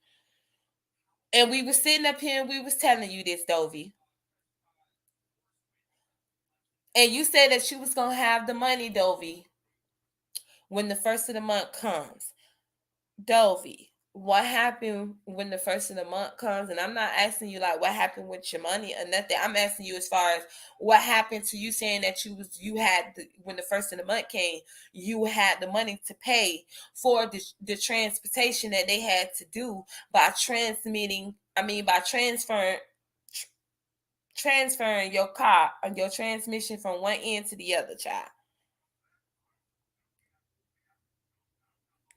Speaker 1: And we were sitting up here and we was telling you this, Dovey. And you said that you was gonna have the money, Dovey, when the first of the month comes. Dovey, what happened when the first of the month comes? And I'm not asking you like what happened with your money or nothing. I'm asking you as far as what happened to you saying that when the first of the month came, you had the money to pay for the transportation that they had to do by transferring your car or your transmission from one end to the other, child.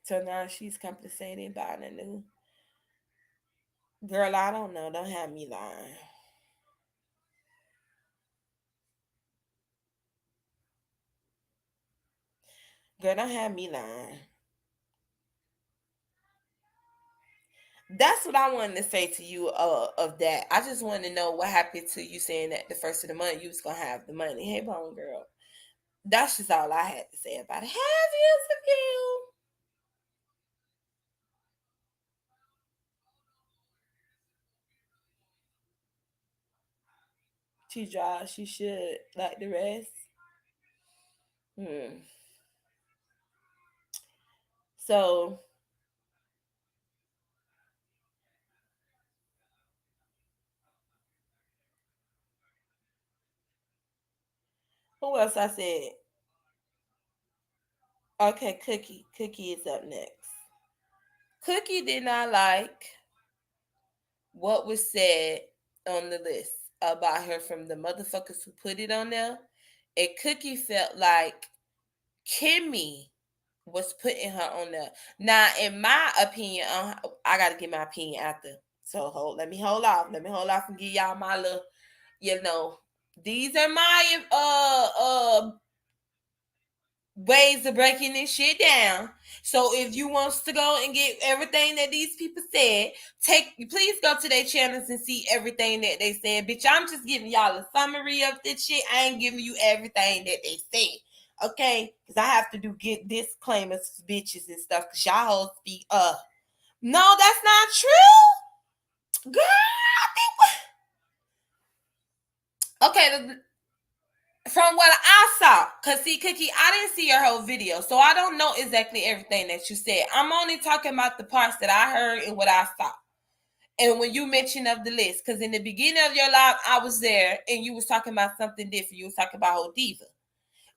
Speaker 1: So now she's compensating buying a new. Girl, I don't know. Don't have me lying. Girl, don't have me lying. That's what I wanted to say to you of that. I just wanted to know what happened to you saying that the first of the month you was gonna have the money. Hey, bone girl. That's just all I had to say about it. Have you, She dry. She should like the rest. Hmm. So who else I said? Okay, Cookie. Cookie is up next. Cookie did not like what was said on the list about her from the motherfuckers who put it on there. And Cookie felt like Kimmy was putting her on there. Now, in my opinion, I gotta get my opinion after. So let me hold off. Let me hold off and give y'all my little, you know, these are my ways of breaking this shit down. So if you wants to go and get everything that these people said, please go to their channels and see everything that they said. Bitch, I'm just giving y'all a summary of this shit. I ain't giving you everything that they said. Okay? Because I have to get disclaimers for bitches and stuff. Because y'all hoes be no, that's not true. Girl, okay, from what I saw, cause see, Cookie, I didn't see your whole video, so I don't know exactly everything that you said. I'm only talking about the parts that I heard and what I saw. And when you mentioned of the list, because in the beginning of your live, I was there and you was talking about something different. You was talking about whole diva.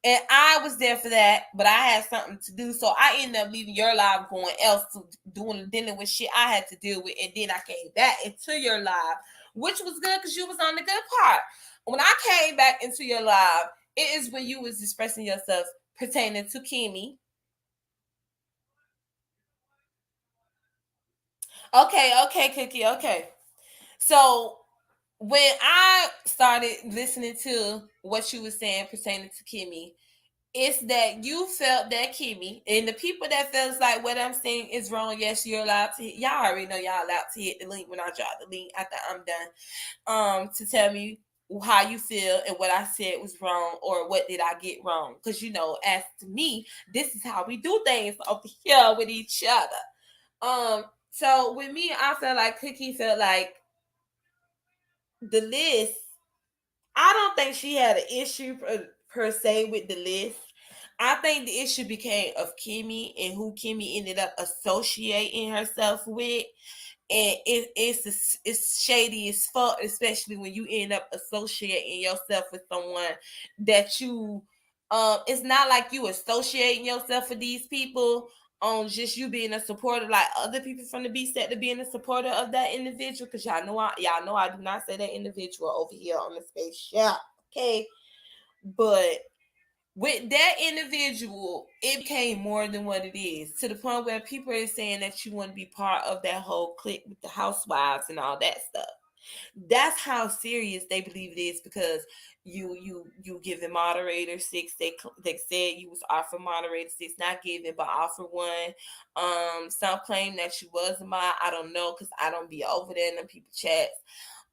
Speaker 1: And I was there for that, but I had something to do. So I ended up leaving your live going else to dealing with shit I had to deal with. And then I came back into your live, which was good because you was on the good part. When I came back into your live, it is when you was expressing yourself pertaining to Kimmy. Okay, Cookie, okay. So when I started listening to what you was saying pertaining to Kimmy, it's that you felt that Kimmy and the people that feels like what I'm saying is wrong. Yes, you're allowed to. Y'all already know y'all allowed to hit the link when I drop the link after I'm done. To tell me how you feel and what I said was wrong or what did I get wrong. Because you know, as to me, this is how we do things over here with each other. So with me, I felt like Cookie felt like the list. I don't think she had an issue per se with the list. I think the issue became of Kimmy and who Kimmy ended up associating herself with, and it's shady as fuck, especially when you end up associating yourself with someone that you it's not like you associating yourself with these people on just you being a supporter, like other people from the B set to being a supporter of that individual. Because y'all know I do not say that individual over here on the spaceship, okay? But with that individual, it became more than what it is to the point where people are saying that you want to be part of that whole clique with the housewives and all that stuff. That's how serious they believe it is because you giving moderator six. They said you was offered moderator six, not given but offered one. Some claim that you was a mod. I don't know because I don't be over there in the people chats.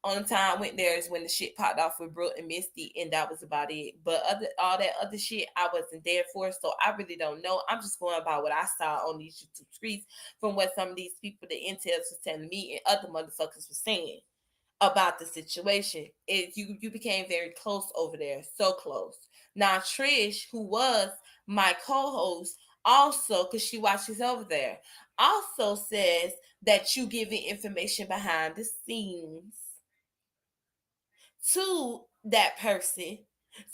Speaker 1: Only time I went there is when the shit popped off with Brooke and Misty, and that was about it. But all that other shit, I wasn't there for, so I really don't know. I'm just going by what I saw on these YouTube streets from what some of these people, the intels, was telling me, and other motherfuckers were saying about the situation. You became very close over there, so close. Now Trish, who was my co-host, also because she watches over there, also says that you giving information behind the scenes to that person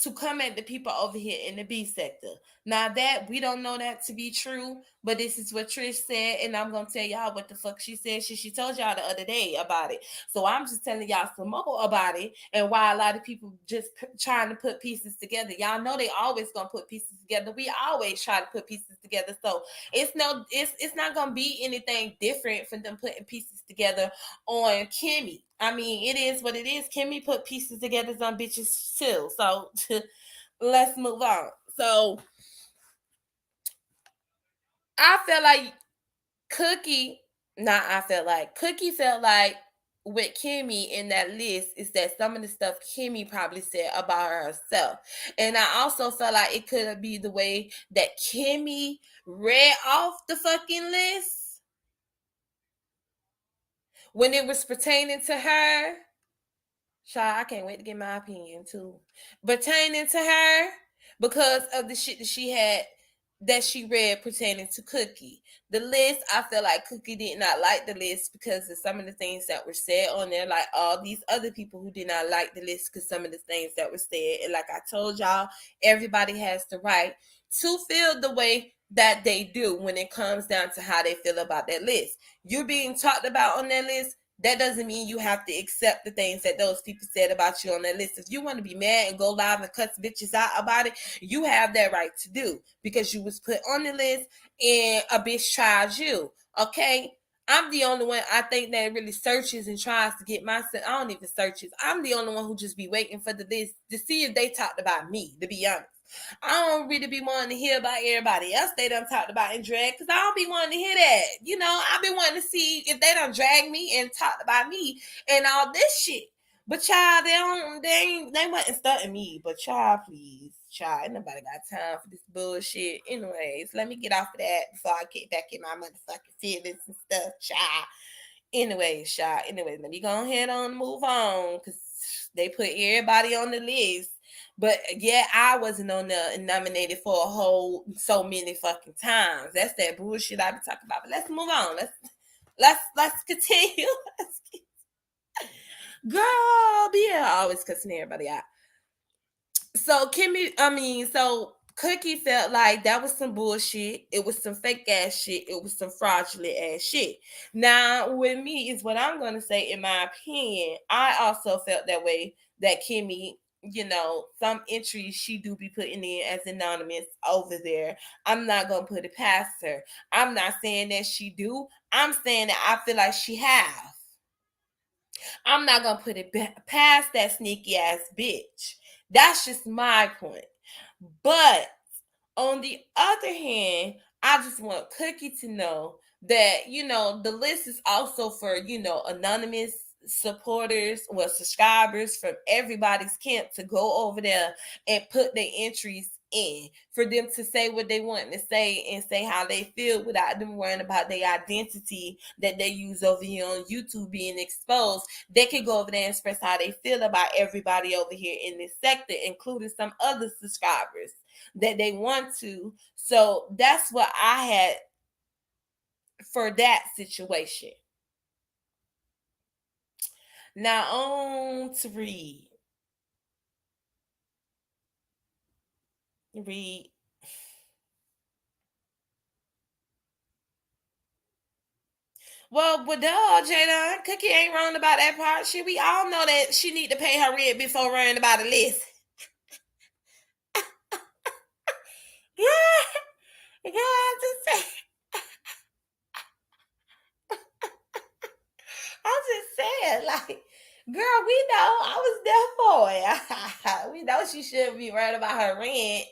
Speaker 1: to come at the people over here in the B sector. Now that we don't know that to be true, But this is what Trish said, and I'm gonna tell y'all what the fuck she said. She told y'all the other day about it. So I'm just telling y'all some more about it and why a lot of people just trying to put pieces together. Y'all know they always gonna put pieces together. We always try to put pieces together. So it's not gonna be anything different from them putting pieces together on Kimmy. I mean, it is what it is. Kimmy put pieces together on bitches too. So let's move on. So I feel like Cookie, not I felt like Cookie felt like with Kimmy in that list is that some of the stuff Kimmy probably said about herself. And I also felt like it could be the way that Kimmy read off the fucking list when it was pertaining to her. Shy, I can't wait to get my opinion too. Pertaining to her because of the shit that she had that she read pertaining to Cookie. The list, I feel like Cookie did not like the list because of some of the things that were said on there, like all these other people who did not like the list because some of the things that were said. And like I told y'all, everybody has the right to feel the way that they do when it comes down to how they feel about that list. You're being talked about on that list, that doesn't mean you have to accept the things that those people said about you on that list. If you want to be mad and go live and cuss bitches out about it, you have that right to do because you was put on the list and a bitch tried you. Okay? I'm the only one I think that really searches and tries to get myself. I don't even searches. I'm the only one who just be waiting for the list to see if they talked about me, to be honest. I don't really be wanting to hear about everybody else they done talked about in drag because I don't be wanting to hear that. You know, I be wanting to see if they done drag me and talked about me and all this shit. But child, they wasn't stunting me. But child, please, child, ain't nobody got time for this bullshit. Anyways, let me get off of that before I get back in my motherfucking feelings and stuff, child. Anyways, child. Anyways, let me go ahead on and move on because they put everybody on the list. But yeah, I wasn't on the nominated for a whole so many fucking times. That's that bullshit I be talking about. But let's move on. Let's continue. Girl, be always cussing everybody out. So so Cookie felt like that was some bullshit. It was some fake ass shit. It was some fraudulent ass shit. Now, with me is what I'm gonna say. In my opinion, I also felt that way. That Kimmy, some entries she do be putting in as anonymous over there. I'm not gonna put it past her. I'm not saying that she do. I'm saying that I feel like she have. I'm not gonna put it past that sneaky ass bitch. That's just my point. But on the other hand, I just want Cookie to know that, the list is also for, anonymous supporters, subscribers from everybody's camp to go over there and put their entries in for them to say what they want to say and say how they feel without them worrying about their identity that they use over here on YouTube being exposed. They can go over there and express how they feel about everybody over here in this sector, including some other subscribers that they want to. So that's what I had for that situation. Now on to Reed. Reed. Well, but duh, Jada, Cookie ain't wrong about that part. Shit, we all know that she need to pay her rent before worrying about a list. Yeah, I'm just saying, like, girl, we know I was there for it. We know she shouldn't be worried about her rent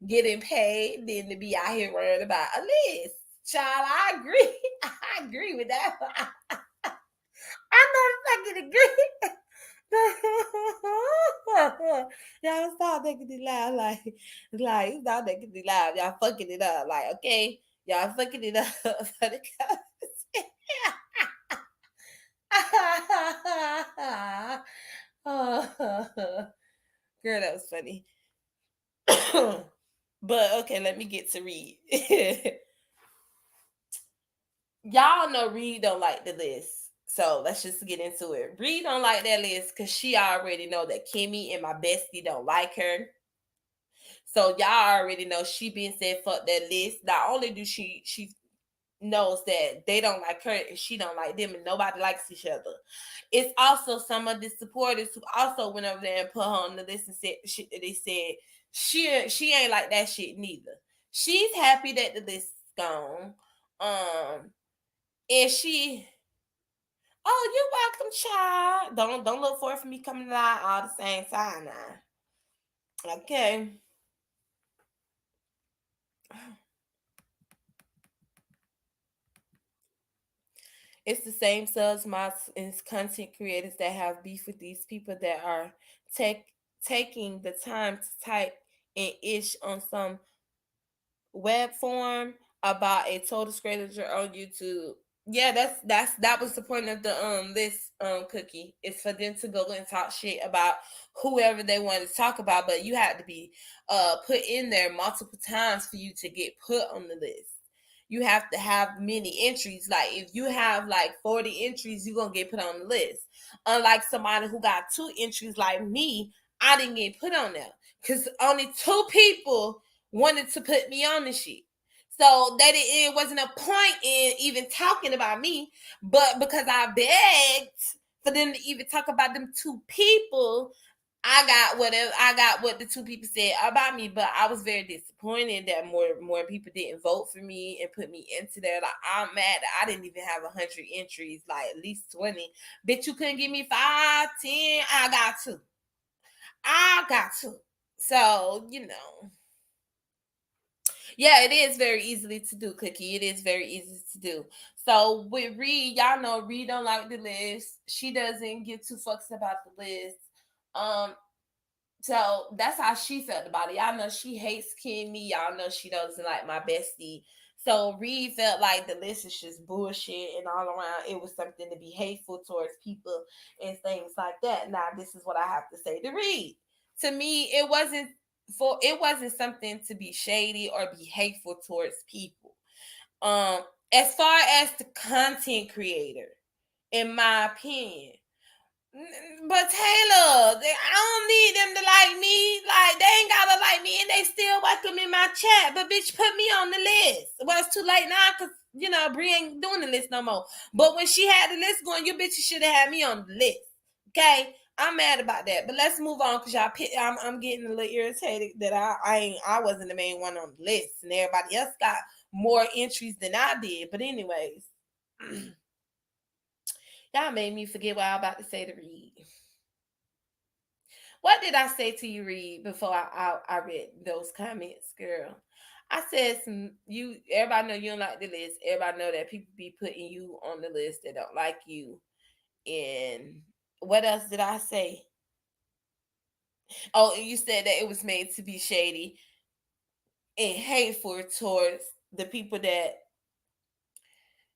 Speaker 1: getting paid than to be out here worried about a list. Child, I agree. I agree with that. I know fucking agree. Y'all stop making it loud, like stop making it loud. Y'all fucking it up, like okay, y'all fucking it up for the oh, girl, that was funny. But okay, let me get to Reed. Y'all know Reed don't like the list. So let's just get into it. Reed don't like that list because she already know that Kimmy and my bestie don't like her. So y'all already know she been said fuck that list. Not only do she knows that they don't like her and she don't like them and nobody likes each other. It's also some of the supporters who also went over there and put her on the list and said the shit that they said. She ain't like that shit neither. She's happy that the list is gone. And she, oh, you're welcome, child. Don't look forward for me coming out all the same time now. Okay. It's the same subs, mods, and content creators that have beef with these people that are take taking the time to type an ish on some web form about a total stranger on YouTube. Yeah, that was the point of the this cookie. It's for them to go and talk shit about whoever they want to talk about, but you have to be put in there multiple times for you to get put on the list. You have to have many entries. Like if you have like 40 entries, you're gonna get put on the list. Unlike somebody who got 2 entries like me, I didn't get put on there. Cause only 2 people wanted to put me on the shit. So that it wasn't a point in even talking about me, but because I begged for them to even talk about them 2 people, I got what the 2 people said about me, but I was very disappointed that more people didn't vote for me and put me into there. Like I'm mad that I didn't even have 100 entries, like at least 20. Bitch, you couldn't give me 5, 10. I got to. I got to. So, yeah, it is very easily to do, Cookie. It is very easy to do. So with Reed, y'all know Reed don't like the list. She doesn't give 2 fucks about the list. Um, so that's how she felt about it. Y'all know she hates Kimmy. Y'all know she doesn't like my bestie. So Reed felt like the list is just bullshit and all around. It was something to be hateful towards people and things like that. Now this is what I have to say to Reed. To me, it wasn't something to be shady or be hateful towards people. Um, as far as the content creator, in my opinion, but Taylor, I don't need them to like me. Like they ain't gotta like me, and they still welcome in my chat. But bitch, put me on the list. Well, it's too late now because Brie ain't doing the list no more. But when she had the list going, you bitches should have had me on the list. Okay, I'm mad about that. But let's move on because I'm getting a little irritated that I wasn't the main one on the list, and everybody else got more entries than I did. But anyways. Y'all made me forget what I was about to say to Reed. What did I say to you, Reed, before I read those comments, girl? I said you everybody know you don't like the list. Everybody know that people be putting you on the list that don't like you. And what else did I say? Oh, and you said that it was made to be shady and hateful towards the people that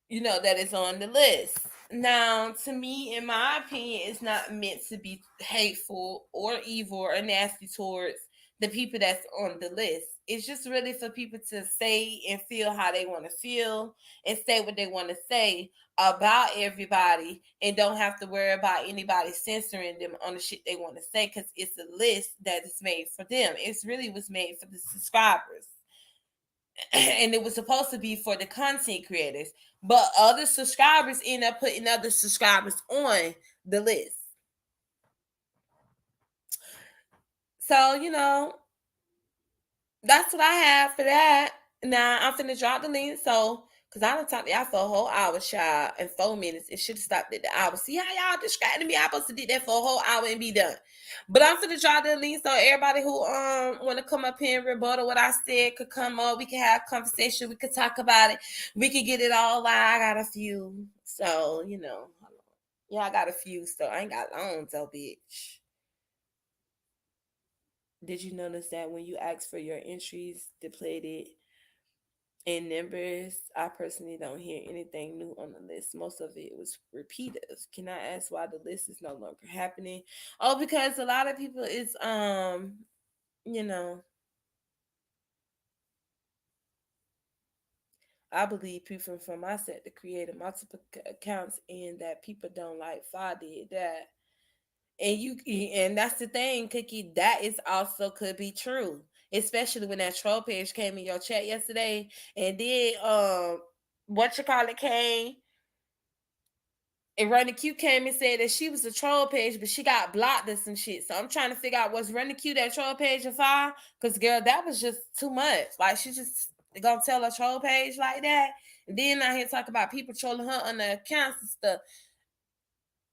Speaker 1: that is on the list. Now, to me, in my opinion, it's not meant to be hateful or evil or nasty towards the people that's on the list. It's just really for people to say and feel how they want to feel and say what they want to say about everybody and don't have to worry about anybody censoring them on the shit they want to say because it's a list that is made for them. It's really was made for the subscribers. And it was supposed to be for the content creators, but other subscribers end up putting other subscribers on the list. So that's what I have for that. Now I'm finna drop the link. So because I don't talk to y'all for a whole hour, child, and 4 minutes. It should have stopped at the hour. See how y'all distracted me? I supposed to do that for a whole hour and be done. But I'm finna drop the link so everybody who want to come up here and rebuttal what I said could come up. We can have conversation. We could talk about it. We could get it all out. I got a few. So, yeah, I got a few. So I ain't got long though, bitch. Did you notice that when you ask for your entries depleted in numbers, I personally don't hear anything new on the list. Most of it was repeaters. Can I ask why the list is no longer happening? Oh, because a lot of people is you know, I believe people from my set to create multiple accounts and that people don't like Fa did that. And that's the thing, Cookie. That is also could be true. especially when that troll page came in your chat yesterday, and then what you call it came. And Run the Q came and said that she was a troll page, but she got blocked or some shit. So I'm trying to figure out was Run the Q that troll page or fire? Because girl, that was just too much. Like she just gonna tell a troll page like that. And then I hear talk about people trolling her on the accounts and stuff.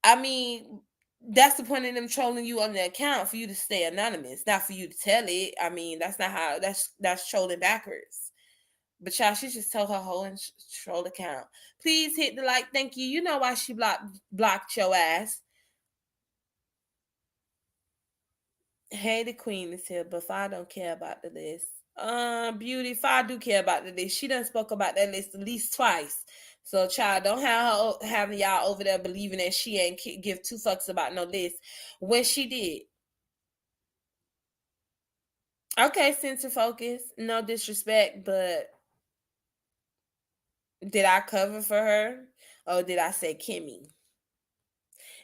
Speaker 1: I mean, that's the point of them trolling you on the account for you to stay anonymous, not for you to tell it. I mean, that's not how that's trolling backwards. But y'all, she just told her whole troll account. Please hit the like. Thank you. You know why she blocked your ass. Hey, the queen is here, but I don't care about the list. Beauty, if I do care about the list, she done spoke about that list at least twice. So, child, don't have her having y'all over there believing that she ain't give two fucks about no list when she did. Okay, center focus. No disrespect, but did I cover for her or did I say Kimmy?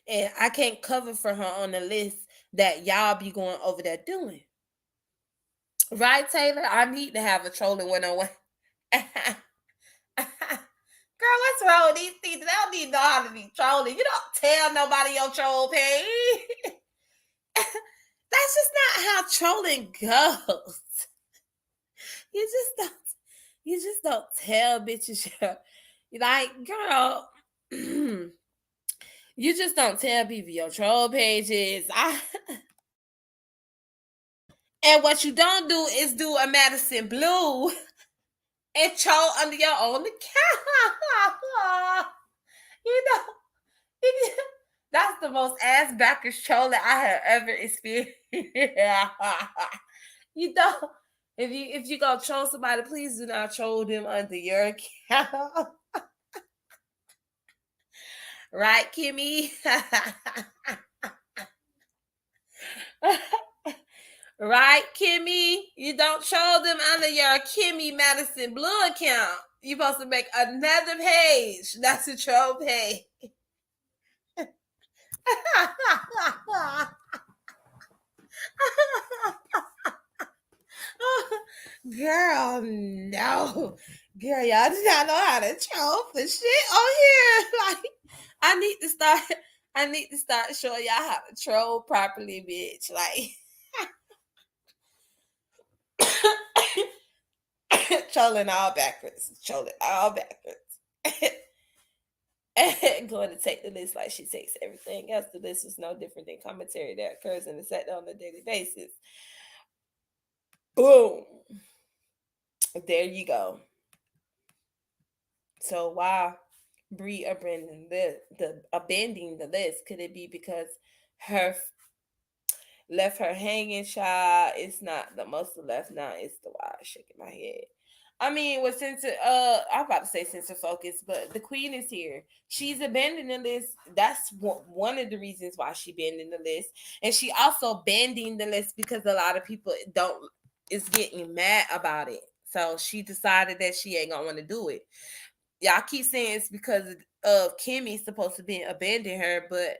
Speaker 1: And I can't cover for her on the list that y'all be going over there doing. Right, Taylor? I need to have a trolling 101. Girl, what's wrong with these people? They don't need to know how to be trolling. You don't tell nobody your troll page. That's just not how trolling goes. You just don't. You just don't tell bitches. Like, girl, you just don't tell people your troll pages. And what you don't do is do a Madison Blue and troll under your own account. You know, that's the most ass backers trolling I have ever experienced. You don't. If you go troll somebody, please do not troll them under your account. Right, Kimmy? Right, Kimmy? You don't troll them under your Kimmy Madison Blue account. You're supposed to make another page. That's a troll page. Girl, no. Girl, y'all do not know how to troll for shit on here. Like, I need to start showing y'all how to troll properly, bitch. Like trolling all backwards. Trolling all backwards. Going to take the list like she takes everything else. The list was no different than commentary that occurs in the set on a daily basis. Boom. There you go. So why Bree abandoning the list? Could it be because her left her hanging, child? It's not the most left now. It's the why shaking my head. I mean, with I'm about to say censor focus, but the queen is here. She's abandoning the list. That's one of the reasons why she abandoned the list, and she also banding the list because a lot of people don't is getting mad about it. So she decided that she ain't gonna want to do it. Y'all keep saying it's because of Kimmy supposed to be abandoning her, but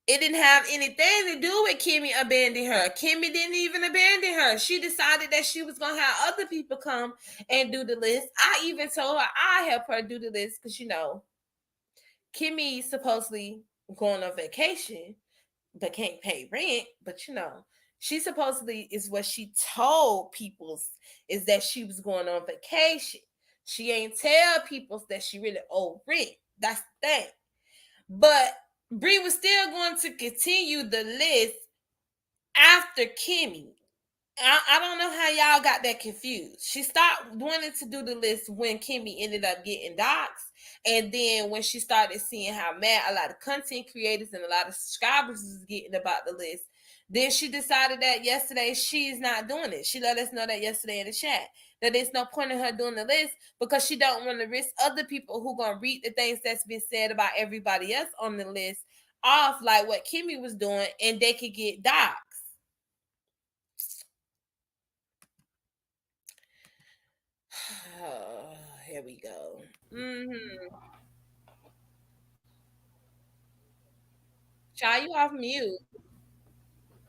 Speaker 1: it didn't have anything to do with Kimmy abandoning her. Kimmy didn't even abandon her. She decided that she was gonna have other people come and do the list. I even told her I help her do the list because Kimmy supposedly going on vacation but can't pay rent. But she supposedly is what she told people is that she was going on vacation. She ain't tell people that she really owed rent. That's the thing. But Bree was still going to continue the list after Kimmy. I don't know how y'all got that confused. She stopped wanting to do the list when Kimmy ended up getting doxxed. And then when she started seeing how mad a lot of content creators and a lot of subscribers was getting about the list, then she decided that yesterday she's not doing it. She let us know that yesterday in the chat. That there's no point in her doing the list because she don't want to risk other people who gonna read the things that's been said about everybody else on the list off like what Kimmy was doing and they could get doxxed. Oh, here we go. Mm-hmm. Child, you off mute.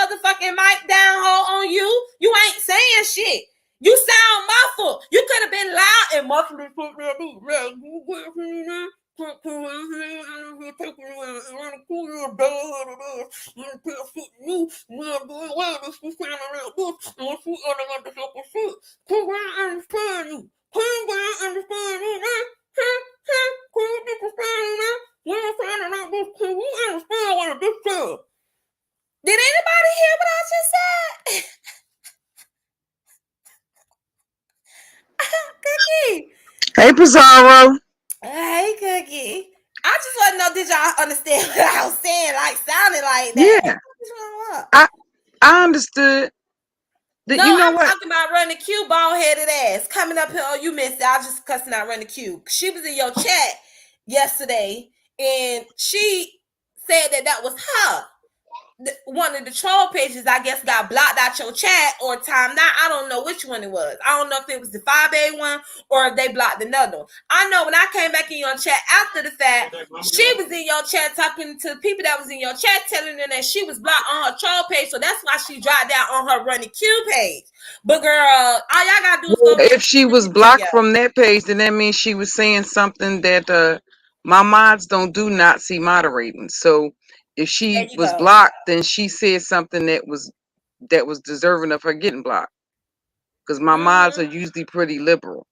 Speaker 1: motherfucking mic down hole on you. You ain't saying shit. You sound muffled. You could have been loud and muffled.
Speaker 2: Hey, Pizarro.
Speaker 1: Hey, Cookie. I just want to know, did y'all understand what I was saying? Like, sounded like that.
Speaker 2: Yeah,
Speaker 1: What's wrong with?
Speaker 2: I I understood that.
Speaker 1: No,
Speaker 2: You know
Speaker 1: I'm
Speaker 2: what?
Speaker 1: talking about Run the Q, bald headed ass coming up here. Oh, you missed it. I was just cussing out Run the Q. She was in your chat yesterday, and she said that was her. One of the troll pages, I guess, got blocked out your chat or timed out. I don't know which one it was. I don't know if it was the 5A one or if they blocked another one. I know when I came back in your chat after the fact, she was in your chat talking to the people that was in your chat, telling them that she was blocked on her troll page. So that's why she dropped down on her Running Q page. But girl, all y'all gotta do is go
Speaker 2: Well,
Speaker 1: look at
Speaker 2: if she
Speaker 1: the
Speaker 2: was blocked
Speaker 1: video.
Speaker 2: from that page, then that means she was saying something that my mods don't do Nazi moderating. So if
Speaker 1: There
Speaker 2: she
Speaker 1: you
Speaker 2: was
Speaker 1: go.
Speaker 2: blocked, then she said something that was deserving of her getting blocked. Because my mods are usually pretty liberal.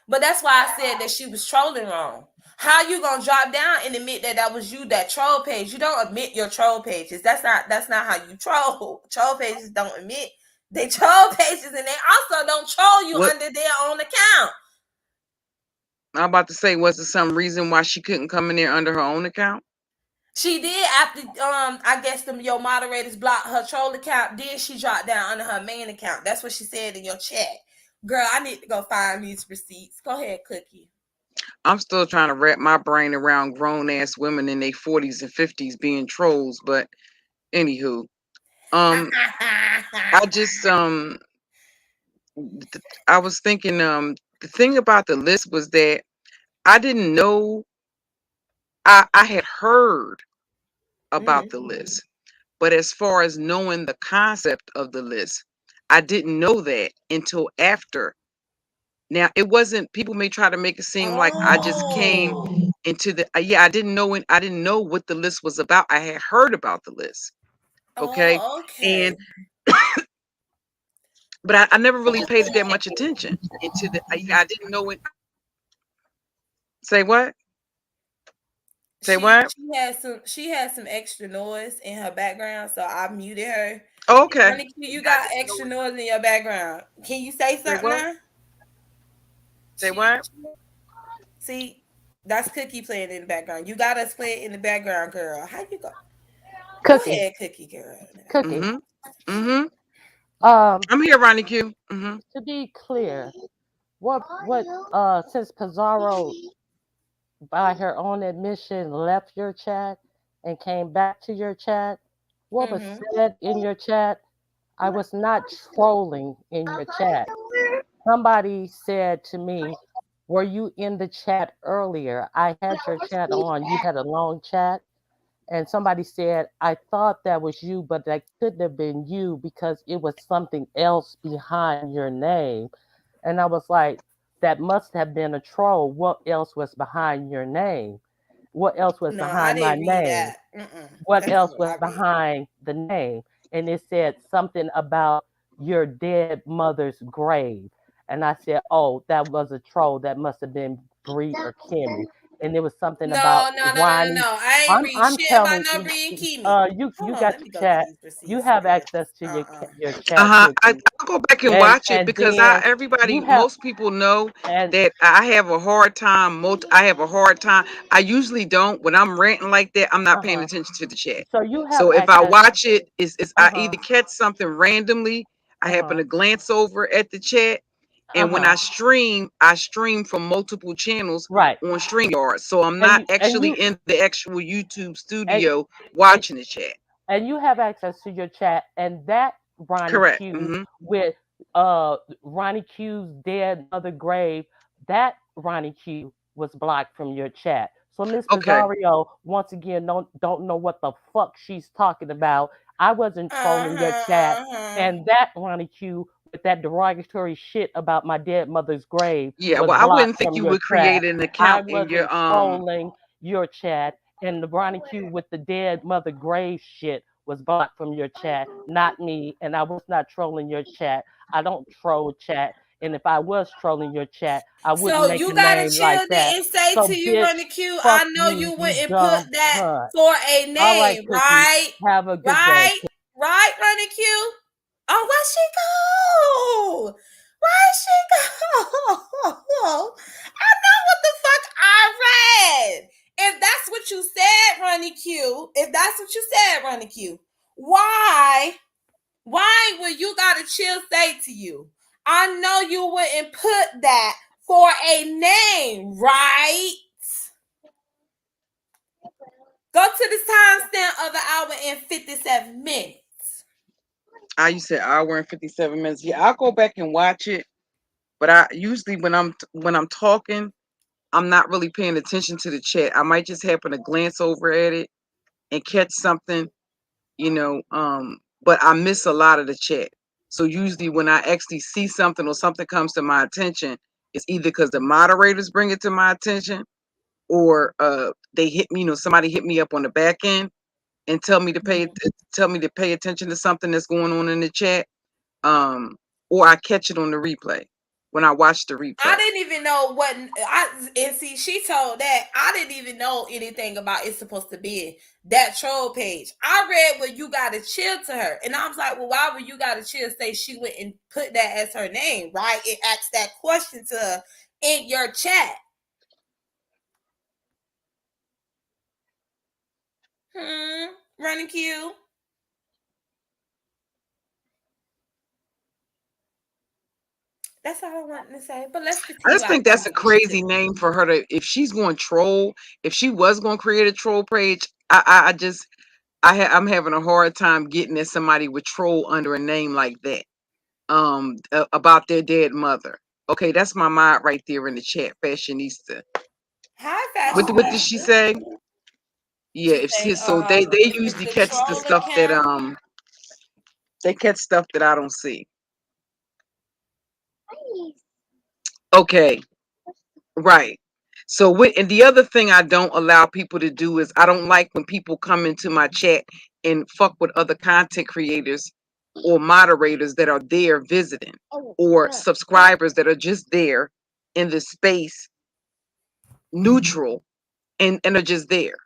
Speaker 1: But that's why I said that she was trolling wrong. How you gonna drop down and admit that was you that troll page? You don't admit your troll pages. That's not how you troll. Troll pages don't admit they troll pages, and they also don't troll you
Speaker 2: What
Speaker 1: under their own account.
Speaker 2: I'm about to say, was there some reason why she couldn't come in there under her own account?
Speaker 1: She did after I guess your moderators blocked her troll account. Then she dropped down under her main account. That's what she said in your chat. Girl, I need to go find these receipts. Go ahead, Cookie.
Speaker 2: I'm still trying to wrap my brain around grown ass women in their 40s and 50s being trolls, but anywho, I just I was thinking the thing about the list was that I didn't know. I had heard about the list, but as far as knowing the concept of the list, I didn't know that until after. Now it wasn't. People may try to make it seem like I just came
Speaker 1: Oh.
Speaker 2: into the. Yeah, I didn't know. I didn't know what the list was about. I had heard about the list. Okay,
Speaker 1: Oh, okay.
Speaker 2: and but I never really paid that much attention into the. I didn't know it. Say what? Say
Speaker 1: She
Speaker 2: what?
Speaker 1: she had some extra noise in her background, so I muted her.
Speaker 2: Oh, okay.
Speaker 1: Honey, you
Speaker 2: I
Speaker 1: got
Speaker 2: didn't know
Speaker 1: extra
Speaker 2: it.
Speaker 1: noise in your background. Can you say
Speaker 2: Say
Speaker 1: something
Speaker 2: what?
Speaker 1: now?
Speaker 2: Say
Speaker 1: She
Speaker 2: what?
Speaker 1: see that's Cookie playing in the background. You got us playing in the background, girl. How you go? Go
Speaker 3: Cookie,
Speaker 1: ahead, Cookie girl.
Speaker 3: Cookie.
Speaker 2: Mm-hmm. Mm-hmm.
Speaker 3: Um,
Speaker 2: I'm here, Ronnie Q. Mm-hmm.
Speaker 3: to be clear, since Pizarro by her own admission left your chat and came back to your chat, what was
Speaker 1: Mm-hmm.
Speaker 3: said in your chat, I was not trolling in your chat. Somebody said to me, were you in the chat earlier? I had your chat on. You had a long chat. And somebody said, I thought that was you, but that couldn't have been you because it was something else behind your name. And I was like, that must have been a troll. What else was behind your name? What else was
Speaker 1: No, I
Speaker 3: behind my
Speaker 1: didn't read
Speaker 3: name?
Speaker 1: that.
Speaker 3: What
Speaker 1: That's not
Speaker 3: else
Speaker 1: what
Speaker 3: was
Speaker 1: I read.
Speaker 3: behind the name? And it said something about your dead mother's grave. And I said, oh, that was a troll. That must have been Bree or Kimmy. And it was something about
Speaker 1: No, no, no, no, no,
Speaker 3: Ronnie.
Speaker 1: no. I ain't read
Speaker 3: I'm
Speaker 1: shit about
Speaker 3: telling
Speaker 1: no
Speaker 3: you,
Speaker 1: Bree and Kimi.
Speaker 3: you
Speaker 1: Hold on, let
Speaker 3: got
Speaker 1: me
Speaker 3: your
Speaker 1: go to
Speaker 3: chat.
Speaker 1: these
Speaker 3: You
Speaker 1: receipts
Speaker 3: have
Speaker 1: because
Speaker 3: access to your chat,
Speaker 2: Uh-huh.
Speaker 3: Cookie.
Speaker 2: I'll go back and
Speaker 3: And
Speaker 2: watch it because
Speaker 3: then
Speaker 2: everybody,
Speaker 3: you have
Speaker 2: most people know
Speaker 3: and
Speaker 2: that I have a hard time. I have a hard time. I usually don't. When I'm ranting like that, I'm not paying
Speaker 3: uh-huh.
Speaker 2: attention to the chat.
Speaker 3: So you have
Speaker 2: So if I
Speaker 3: access.
Speaker 2: watch it, is I
Speaker 3: Uh-huh.
Speaker 2: either catch something randomly, I happen
Speaker 3: Uh-huh.
Speaker 2: to glance over at the chat, and when
Speaker 3: Uh-huh.
Speaker 2: I stream from multiple channels
Speaker 3: Right.
Speaker 2: on StreamYard. So I'm
Speaker 3: And
Speaker 2: not
Speaker 3: you and
Speaker 2: actually
Speaker 3: you
Speaker 2: in the actual YouTube
Speaker 3: and
Speaker 2: studio
Speaker 3: and
Speaker 2: watching the chat.
Speaker 3: and you have access to your chat, and that Ronnie
Speaker 2: Correct.
Speaker 3: Q
Speaker 2: Mm-hmm.
Speaker 3: with Ronnie Q's dead mother grave, that Ronnie Q was blocked from your chat. So Miss
Speaker 2: Okay.
Speaker 3: Pizarro once again don't know what the fuck she's talking about. I wasn't trolling your chat,
Speaker 1: uh-huh.
Speaker 3: and that Ronnie Q with that derogatory shit about my dead mother's grave
Speaker 2: Yeah,
Speaker 3: was
Speaker 2: well, I wouldn't
Speaker 3: blocked
Speaker 2: think
Speaker 3: from
Speaker 2: you
Speaker 3: your
Speaker 2: would
Speaker 3: chat.
Speaker 2: create an
Speaker 3: I
Speaker 2: account in your
Speaker 3: wasn't trolling your chat, and the Ronnie Q with the dead mother grave shit was blocked from your chat, not me. And I was not trolling your chat. I don't troll chat. And if I was trolling your chat, I wouldn't
Speaker 1: So
Speaker 3: make
Speaker 1: you
Speaker 3: a
Speaker 1: gotta
Speaker 3: name
Speaker 1: chill
Speaker 3: like that.
Speaker 1: and say to
Speaker 3: So,
Speaker 1: you,
Speaker 3: bitch,
Speaker 1: Running Q,
Speaker 3: fuck
Speaker 1: I know
Speaker 3: you,
Speaker 1: you
Speaker 3: you
Speaker 1: wouldn't put
Speaker 3: dumb
Speaker 1: that
Speaker 3: cunt.
Speaker 1: for a
Speaker 3: All right,
Speaker 1: name,
Speaker 3: Cookie.
Speaker 1: right?
Speaker 3: Have a good day.
Speaker 1: Right? Right, Running Q? Oh, where'd she go? Why is she go? I know what the fuck I read. If that's what you said, Ronnie Q, if that's what you said, Ronnie Q, why will you gotta chill say to you? I know you wouldn't put that for a name, right? Go to the timestamp of an hour and 57 minutes.
Speaker 2: You said hour and 57 minutes. Yeah, I'll go back and watch it. But I usually when I'm talking, I'm not really paying attention to the chat. I might just happen to glance over at it and catch something, but I miss a lot of the chat. So usually when I actually see something or something comes to my attention, it's either because the moderators bring it to my attention or they hit me, somebody hit me up on the back end and tell me to pay attention to something that's going on in the chat. Or I catch it on the replay when I watch the replay.
Speaker 1: I didn't even know what and see she told that I didn't even know anything about it's supposed to be that troll page. I read where you gotta chill to her. And I was like, well, why would you gotta chill say she went and put that as her name, right? It asked that question to her in your chat. Running Q. That's all I wanted to say. But let's continue.
Speaker 2: I just think that's a crazy name for her to, if she's going to troll, if she was going to create a troll page, I'm having a hard time getting at somebody with troll under a name like that. About their dead mother. Okay, that's my mind right there in the chat, Fashionista.
Speaker 1: Hi,
Speaker 2: Fashionista. What did she say? Yeah, if she, so they usually catch the stuff that they catch stuff that I don't see. Okay, right. So and the other thing I don't allow people to do is I don't like when people come into my chat and fuck with other content creators or moderators that are there visiting or subscribers that are just there in the space neutral and are just there.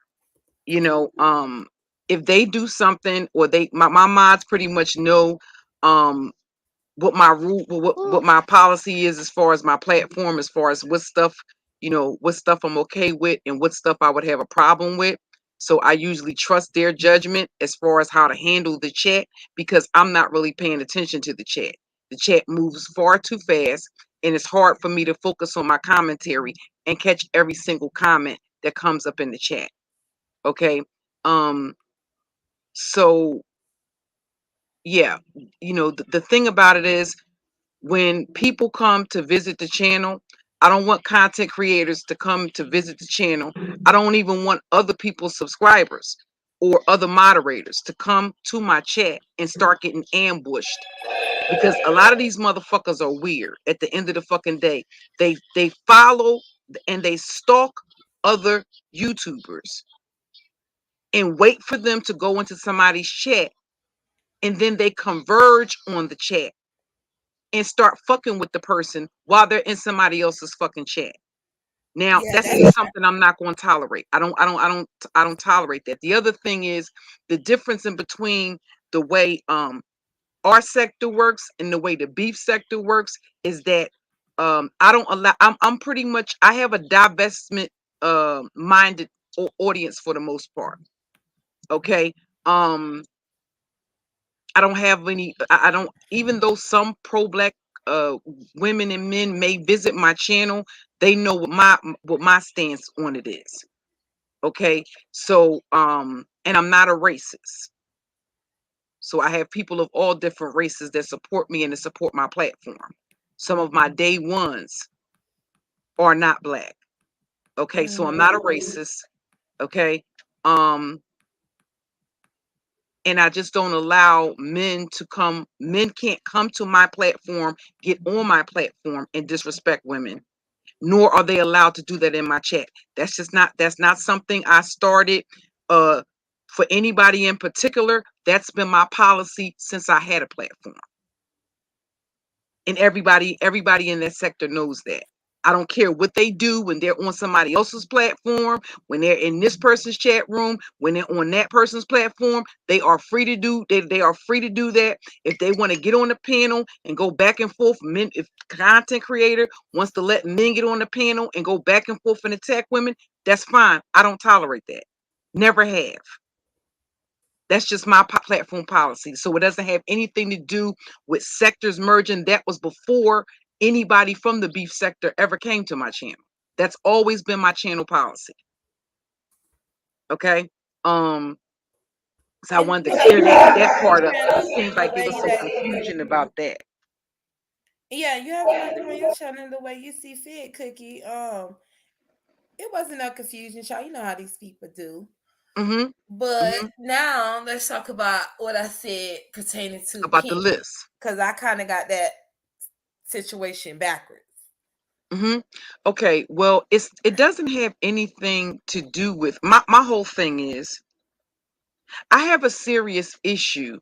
Speaker 2: If they do something or my mods pretty much know what my rule what my policy is as far as my platform, as far as what stuff I'm okay with and what stuff I would have a problem with. So I usually trust their judgment as far as how to handle the chat because I'm not really paying attention to the chat. The chat moves far too fast and it's hard for me to focus on my commentary and catch every single comment that comes up in the chat. Okay. So yeah, the thing about it is when people come to visit the channel, I don't want content creators to come to visit the channel. I don't even want other people's subscribers or other moderators to come to my chat and start getting ambushed because a lot of these motherfuckers are weird. At the end of the fucking day, they follow and they stalk other YouTubers and wait for them to go into somebody's chat, and then they converge on the chat and start fucking with the person while they're in somebody else's fucking chat. Now, that's just something I'm not going to tolerate. I don't tolerate that. The other thing is the difference in between the way our sector works and the way the beef sector works is that I don't allow. I'm pretty much. I have a divestment minded audience for the most part. Okay. I don't have any. I don't. Even though some pro-black women and men may visit my channel, they know what my stance on it is. Okay. So and I'm not a racist. So I have people of all different races that support me and that support my platform. Some of my day ones are not black. Okay, so I'm not a racist. Okay. And I just don't allow men to come. Men can't come to my platform, get on my platform and disrespect women, nor are they allowed to do that in my chat. That's not something I started for anybody in particular. That's been my policy since I had a platform. And everybody in that sector knows that. I don't care what they do when they're on somebody else's platform, when they're in this person's chat room, when they're on that person's platform. They are free to do they are free to do that. If they want to get on the panel and go back and forth, men, if content creator wants to let men get on the panel and go back and forth and attack women, that's fine. I don't tolerate that. Never have. That's just my platform policy. So it doesn't have anything to do with sectors merging. That was before anybody from the beef sector ever came to my channel. That's always been my channel policy. Okay. So I
Speaker 1: And
Speaker 2: wanted to
Speaker 1: yeah,
Speaker 2: clear
Speaker 1: you
Speaker 2: that
Speaker 1: have
Speaker 2: part
Speaker 1: your
Speaker 2: up.
Speaker 1: channel
Speaker 2: It seems
Speaker 1: the
Speaker 2: like there
Speaker 1: way
Speaker 2: was some
Speaker 1: that
Speaker 2: confusion about that.
Speaker 1: yeah, you have the right to run your channel the way you see fit, Cookie. It wasn't no confusion, y'all. You know how these people do.
Speaker 2: Mm-hmm.
Speaker 1: But
Speaker 2: Mm-hmm.
Speaker 1: now let's talk about what I said pertaining to
Speaker 2: About the
Speaker 1: Ken,
Speaker 2: list.
Speaker 1: because I kind of got that situation backwards.
Speaker 2: Mm-hmm. Okay. Well, it doesn't have anything to do with my whole thing is I have a serious issue.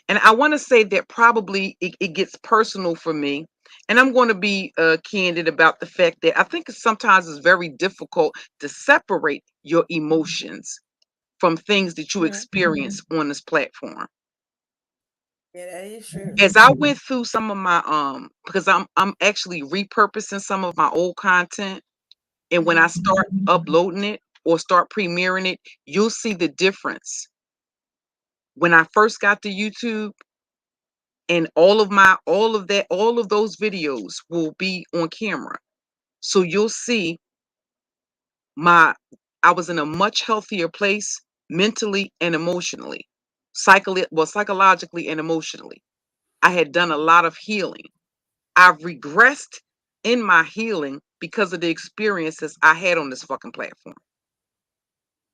Speaker 2: And I want to say that probably it gets personal for me. And I'm going to be candid about the fact that I think sometimes it's very difficult to separate your emotions from things that you experience on this platform.
Speaker 1: Yeah, that is true.
Speaker 2: As I went through some of my because I'm actually repurposing some of my old content, and when I start uploading it or start premiering it, you'll see the difference. When I first got to YouTube, and all of those videos will be on camera, so you'll see my I was in a much healthier place mentally and emotionally, psychologically and emotionally. I had done a lot of healing. I've regressed in my healing because of the experiences I had on this fucking platform.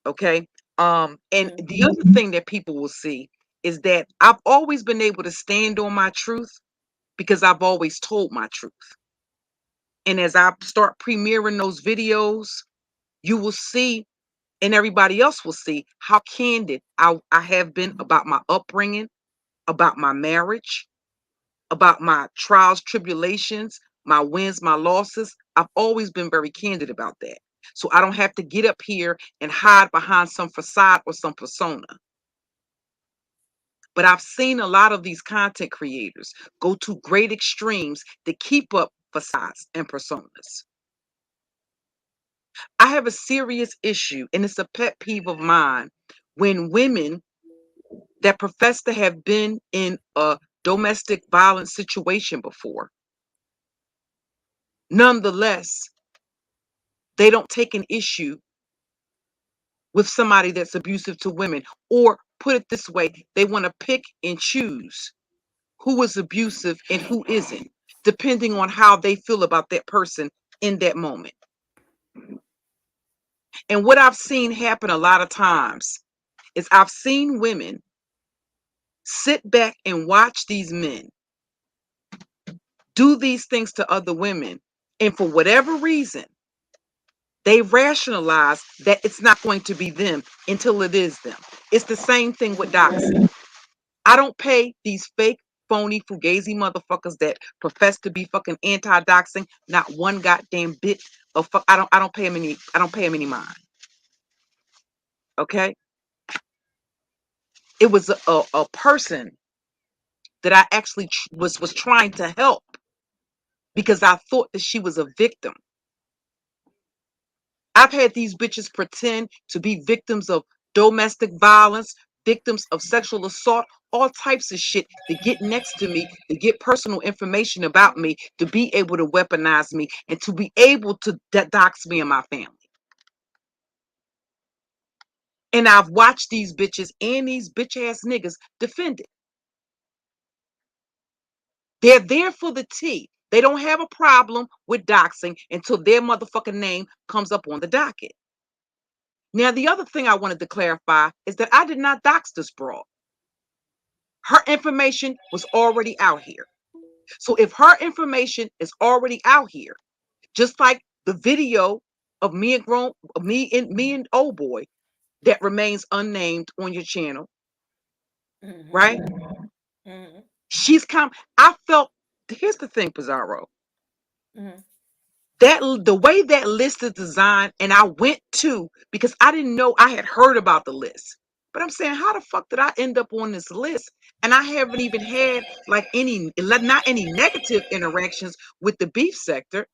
Speaker 2: Okay. And the other thing that people will see is that I've always been able to stand on my truth because I've always told my truth. And as I start premiering those videos, you will see, and everybody else will see, how candid I have been about my upbringing, about my marriage, about my trials, tribulations, my wins, my losses. I've always been very candid about that. So I don't have to get up here and hide behind some facade or some persona. But I've seen a lot of these content creators go to great extremes to keep up facades and personas. I have a serious issue, and it's a pet peeve of mine, when women that profess to have been in a domestic violence situation before, nonetheless, they don't take an issue with somebody that's abusive to women. Or put it this way, they want to pick and choose who is abusive and who isn't, depending on how they feel about that person in that moment. And what I've seen happen a lot of times is I've seen women sit back and watch these men do these things to other women. And for whatever reason, they rationalize that it's not going to be them until it is them. It's the same thing with doxing. I don't pay these fake, phony, fugazi motherfuckers that profess to be fucking anti-doxing not one goddamn bit of fuck. I don't pay them any mind. Okay? It was a person that I actually was trying to help because I thought that she was a victim. I've had these bitches pretend to be victims of domestic violence, victims of sexual assault, all types of shit to get next to me, to get personal information about me, to be able to weaponize me, and to be able to dox me and my family. And I've watched these bitches and these bitch ass niggas defend it. They're there for the tea. They don't have a problem with doxing until their motherfucking name comes up on the docket. Now, the other thing I wanted to clarify is that I did not dox this broad. Her information was already out here. So if her information is already out here, just like the video of me and old boy that remains unnamed on your channel, right? She's come. I felt. Here's the thing, Pizarro. the way that list is designed, and I went to, because I didn't know, I had heard about the list, but I'm saying, how the fuck did I end up on this list? And I haven't even had like not any negative interactions with the beef sector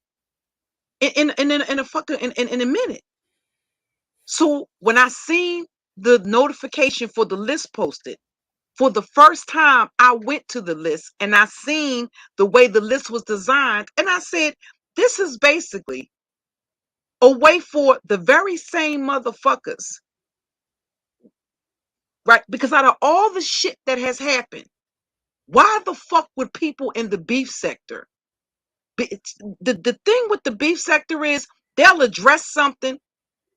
Speaker 2: in a fucking in a minute. So when I seen the notification for the list posted, for the first time, I went to the list and I seen the way the list was designed, and I said, this is basically a way for the very same motherfuckers, right? Because out of all the shit that has happened, why the fuck would people in the beef sector the thing with the beef sector is they'll address something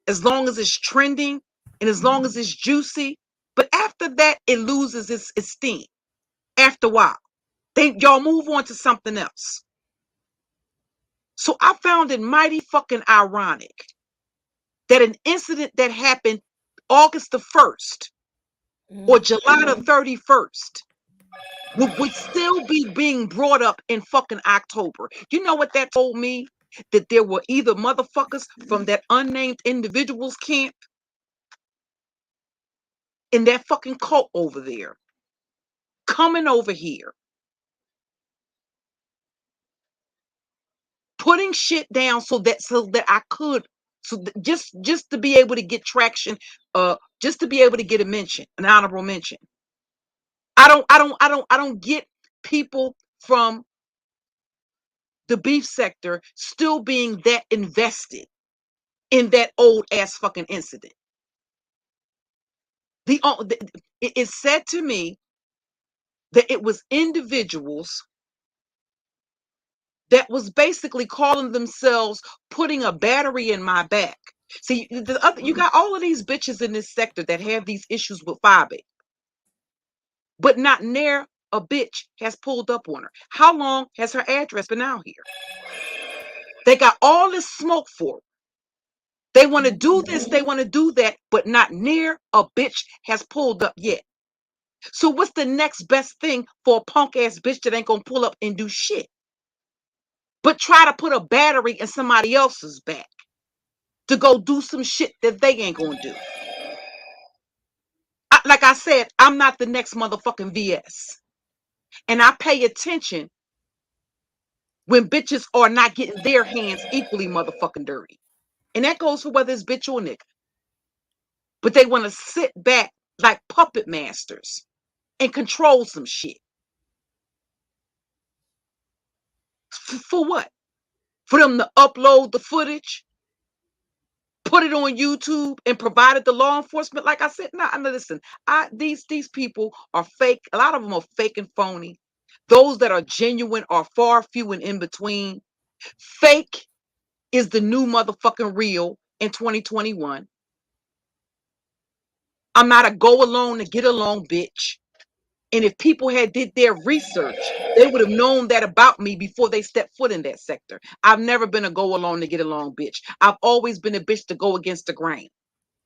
Speaker 2: as long as it's trending and as long as it's juicy, but after that it loses its steam. After a while, y'all move on to something else. So I found it mighty fucking ironic that an incident that happened August the 1st or July the 31st would still be being brought up in fucking October. You know what that told me? That there were either motherfuckers from that unnamed individuals camp in that fucking cult over there coming over here, putting shit down so that I could, just to be able to get traction, just to be able to get a mention, an honorable mention. I don't get people from the beef sector still being that invested in that old ass fucking incident. It is said to me that it was individuals that was basically calling themselves putting a battery in my back. See, you got all of these bitches in this sector that have these issues with Fabi, but not near a bitch has pulled up on her. How long has her address been out here? They got all this smoke for her. They want to do this, they want to do that, but not near a bitch has pulled up yet. So what's the next best thing for a punk ass bitch that ain't gonna pull up and do shit, but try to put a battery in somebody else's back to go do some shit that they ain't gonna do? Like I said, I'm not the next motherfucking VS, and I pay attention when bitches are not getting their hands equally motherfucking dirty, and that goes for whether it's bitch or nigga. But they want to sit back like puppet masters and control some shit. For what? For them to upload the footage, put it on YouTube, and provide it to law enforcement? Like I said, no, listen, these people are fake. A lot of them are fake and phony. Those that are genuine are far few and in between. Fake is the new motherfucking real in 2021. I'm not a go along to get along bitch. And if people had did their research, they would have known that about me before they stepped foot in that sector. I've never been a go along to get along bitch. I've always been a bitch to go against the grain.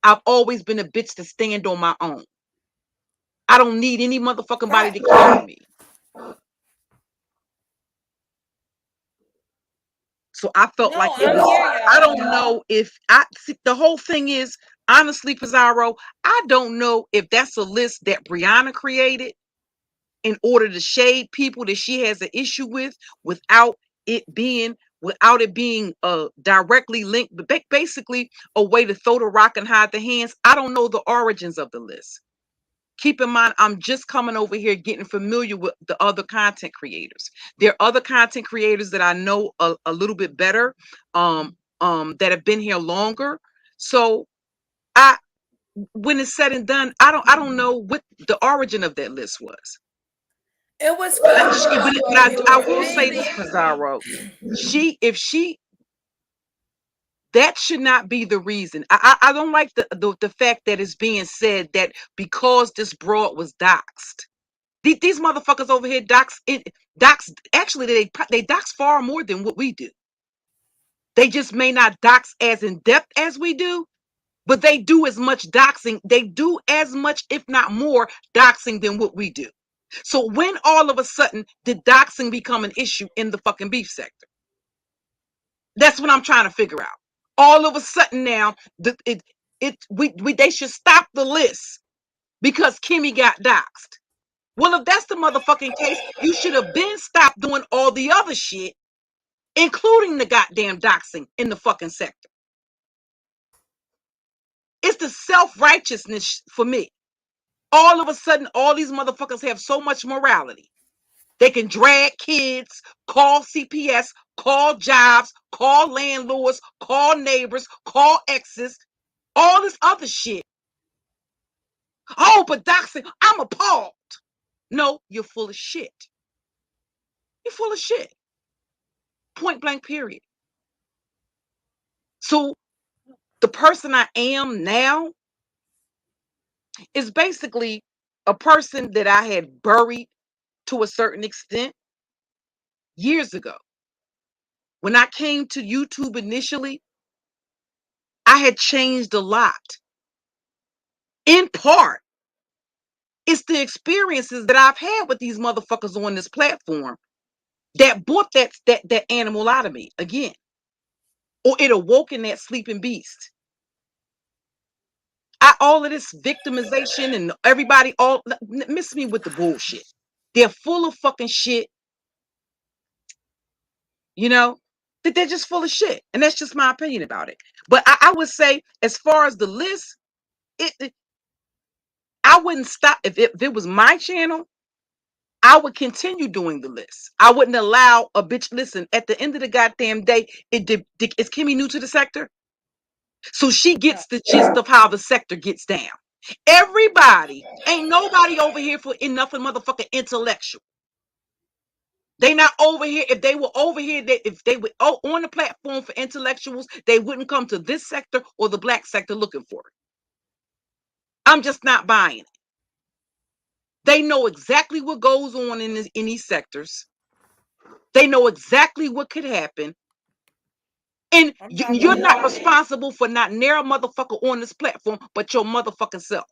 Speaker 2: I've always been a bitch to stand on my own. I don't need any motherfucking body to carry me. So I felt like it was, I don't know if the whole thing is, honestly, Pizarro, I don't know if that's a list that Brianna created in order to shade people that she has an issue with without it being directly linked, but basically a way to throw the rock and hide the hands. I don't know the origins of the list. Keep in mind, I'm just coming over here getting familiar with the other content creators. There are other content creators that I know a little bit better, that have been here longer. So when it's said and done, I don't know what the origin of that list was.
Speaker 1: It was,
Speaker 2: but I will say this, Pizarro. That should not be the reason. I don't like the fact that it's being said that because this broad was doxxed. These motherfuckers over here actually they dox far more than what we do. They just may not dox as in depth as we do, but they do as much doxing. They do as much, if not more, doxing than what we do. So when all of a sudden did doxing become an issue in the fucking beef sector? That's what I'm trying to figure out. All of a sudden now, they should stop the list because Kimmy got doxxed. Well, if that's the motherfucking case, you should have been stopped doing all the other shit, including the goddamn doxing in the fucking sector. It's the self-righteousness for me. All of a sudden, all these motherfuckers have so much morality. They can drag kids, call CPS, call jobs, call landlords, call neighbors, call exes, all this other shit. Oh, but doxing, I'm appalled. No, you're full of shit. You're full of shit. Point blank, period. So the person I am now is basically a person that I had buried to a certain extent years ago. When I came to YouTube initially, I had changed a lot. In part, it's the experiences that I've had with these motherfuckers on this platform that brought that animal out of me again. Or it awoken that sleeping beast. All of this victimization and everybody miss me with the bullshit. They're full of fucking shit, you know, that they're just full of shit. And that's just my opinion about it. But I would say, as far as the list, I wouldn't stop. If it was my channel, I would continue doing the list. I wouldn't allow a bitch. Listen, at the end of the goddamn day, is Kimmy new to the sector? So she gets the gist of how the sector gets down. Everybody, ain't nobody over here for nothing motherfucking intellectual. They not over here. If they were over here, if they were on the platform for intellectuals, they wouldn't come to this sector or the black sector looking for it. I'm just not buying it. They know exactly what goes on in these sectors. They know exactly what could happen. And you're not responsible for not narrow motherfucker on this platform, but your motherfucking self.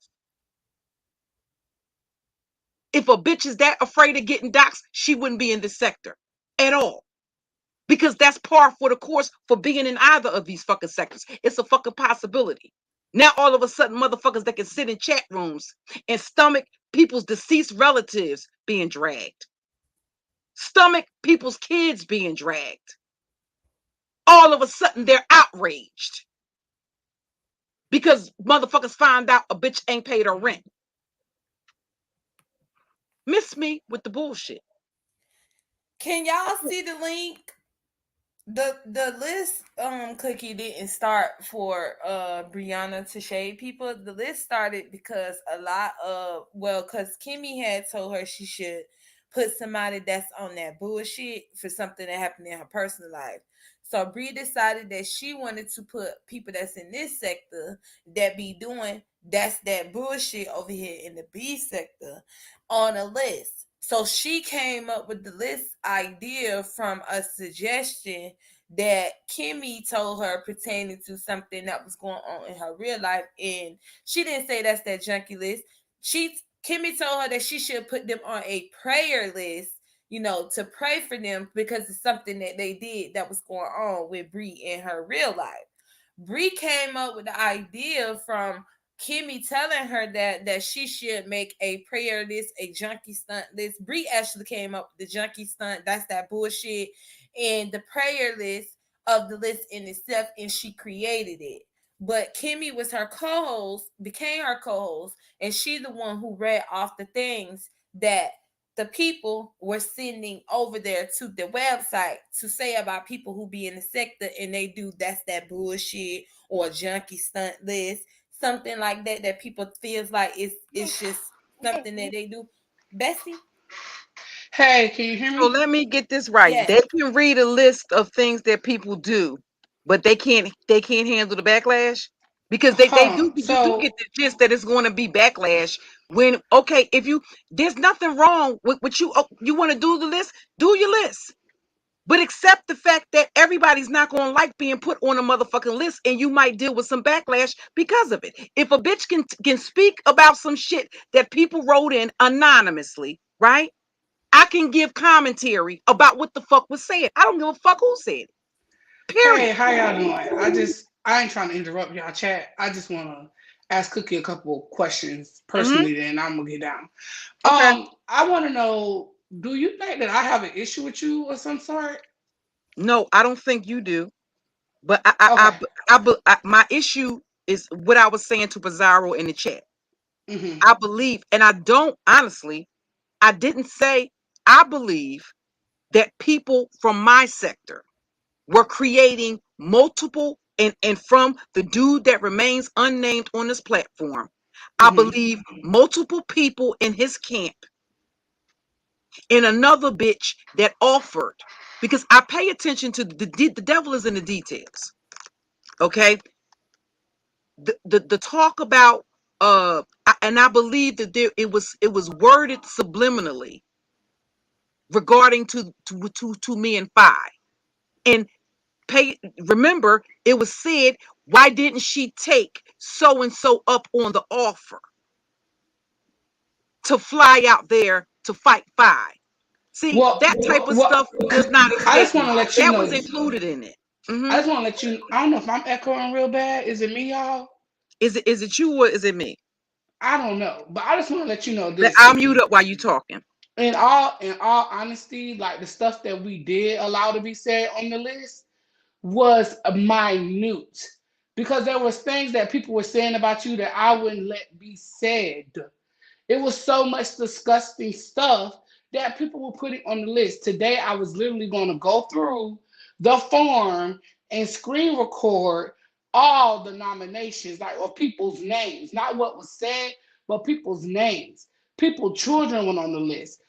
Speaker 2: If a bitch is that afraid of getting doxxed, she wouldn't be in this sector at all. Because that's par for the course for being in either of these fucking sectors. It's a fucking possibility. Now all of a sudden, motherfuckers that can sit in chat rooms and stomach people's deceased relatives being dragged. Stomach people's kids being dragged. All of a sudden, they're outraged. Because motherfuckers find out a bitch ain't paid her rent. Miss me with the bullshit.
Speaker 1: Can y'all see the link? The list cookie didn't start for Brianna to shade people. The list started because because Kimmy had told her she should put somebody that's on that bullshit for something that happened in her personal life. So Bree decided that she wanted to put people that's in this sector that be doing that bullshit over here in the B sector on a list. So she came up with the list idea from a suggestion that Kimmy told her pertaining to something that was going on in her real life. And she didn't say that's that junkie list. Kimmy told her that she should put them on a prayer list, to pray for them because it's something that they did that was going on with Bree in her real life. Bree came up with the idea from Kimmy telling her that she should make a prayer list, a junkie stunt list. Bree actually came up with the junkie stunt. That's that bullshit. And the prayer list of the list in itself, and she created it. But Kimmy was her co-host, became her co-host, and she's the one who read off the things that the people were sending over there to the website to say about people who be in the sector and they do that's that bullshit or junkie stunt list, something like that people feels like it's just something that they do. Bessie?
Speaker 4: Hey, can you hear
Speaker 2: So
Speaker 4: me?
Speaker 2: let me get this right.
Speaker 1: Yes.
Speaker 2: They can read a list of things that people do, but they can't handle the backlash because they do you do
Speaker 4: So
Speaker 2: get the gist that it's going to be backlash when okay, if you there's nothing wrong with what you want to do the list, do your list. But accept the fact that everybody's not going to like being put on a motherfucking list and you might deal with some backlash because of it. If a bitch can speak about some shit that people wrote in anonymously, right? I can give commentary about what the fuck was said. I don't give a fuck who said it. Period.
Speaker 4: Hey, how y'all doing? I ain't trying to interrupt y'all chat. I just want to ask Cookie a couple questions
Speaker 2: Hmm.
Speaker 4: personally, then I'm gonna get down.
Speaker 2: Okay.
Speaker 4: I want to know, do you think that I have an issue with you of some sort?
Speaker 2: No, I don't think you do. But
Speaker 4: Okay.
Speaker 2: my issue is what I was saying to Bizarro in the chat.
Speaker 4: Hmm.
Speaker 2: I believe, and I don't honestly, I didn't say I believe that people from my sector were creating multiple and from the dude that remains unnamed on this platform. I
Speaker 4: Hmm.
Speaker 2: believe multiple people in his camp and another bitch that offered because I pay attention to the devil is in the details. Okay, the talk about and I believe that it was worded subliminally regarding to me and Phi. And remember, it was said, why didn't she take so and so up on the offer to fly out there to fight Phi? See,
Speaker 4: Well,
Speaker 2: that type of
Speaker 4: well,
Speaker 2: stuff does not
Speaker 4: I
Speaker 2: escape
Speaker 4: just want
Speaker 2: me.
Speaker 4: to let you
Speaker 2: That
Speaker 4: know.
Speaker 2: was included in it.
Speaker 4: I
Speaker 2: Hmm.
Speaker 4: just want to let you. I don't know if I'm echoing real bad. Is it me, y'all?
Speaker 2: Is it you or is it me?
Speaker 4: I don't know, but I just want to let you know
Speaker 2: Let
Speaker 4: this,
Speaker 2: I'll mute
Speaker 4: Cookie.
Speaker 2: up while you talking.
Speaker 4: In all honesty, like the stuff that we did allow to be said on the list was minute because there was things that people were saying about you that I wouldn't let be said. It was so much disgusting stuff that people were putting on the list. Today, I was literally going to go through the form and screen record all the nominations, like or people's names, not what was said, but people's names. People, children went on the list.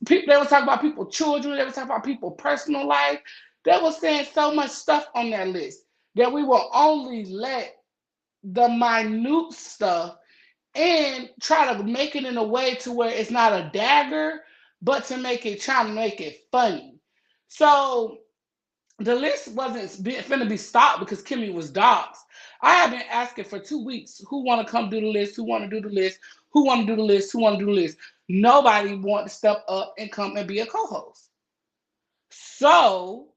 Speaker 4: They were talking about people, children. They were talking about people, personal life. They were saying so much stuff on that list that we will only let the minute stuff and try to make it in a way to where it's not a dagger, but to make it try to make it funny. So the list wasn't finna be stopped because Kimmy was doxxed. I have been asking for 2 weeks who want to come do the list, who want to do the list, who want to do the list, who want to do the list. Nobody want to step up and come and be a co-host. So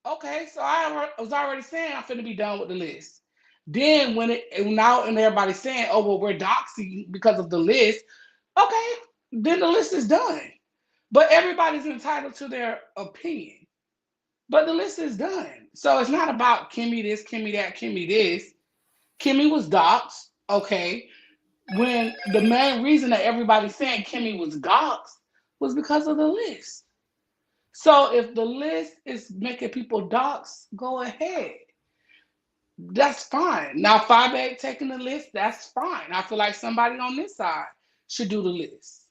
Speaker 4: okay, so I was already saying I'm finna be done with the list. Then when it now and everybody's saying, oh well, we're doxing because of the list. Okay, then the list is done. But everybody's entitled to their opinion. But the list is done. So it's not about Kimmy this, Kimmy that, Kimmy this. Kimmy was doxxed. Okay. When the main reason that everybody's saying Kimmy was doxxed was because of the list. So if the list is making people dox, go ahead. That's fine. Now, 5 taking the list, that's fine. I feel like somebody on this side should do the list.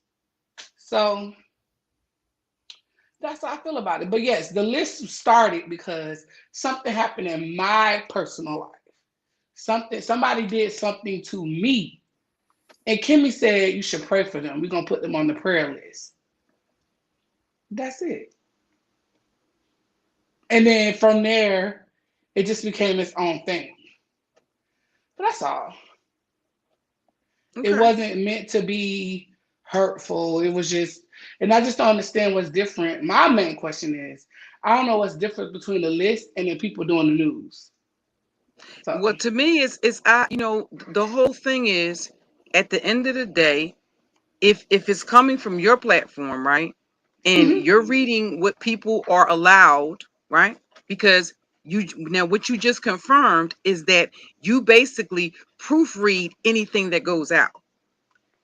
Speaker 4: So that's how I feel about it. But yes, the list started because something happened in my personal life. Somebody did something to me. And Kimmy said you should pray for them. We're gonna put them on the prayer list. That's it. And then from there, it just became its own thing. But that's all. It
Speaker 2: Okay.
Speaker 4: wasn't meant to be hurtful. It was just, and I just don't understand what's different. My main question is, I don't know what's different between the list and then people doing the news. So,
Speaker 2: Well, to me, it's the whole thing is at the end of the day, if it's coming from your platform, right, and
Speaker 4: mhm.
Speaker 2: you're reading what people are allowed, right, because you now what you just confirmed is that you basically proofread anything that goes out.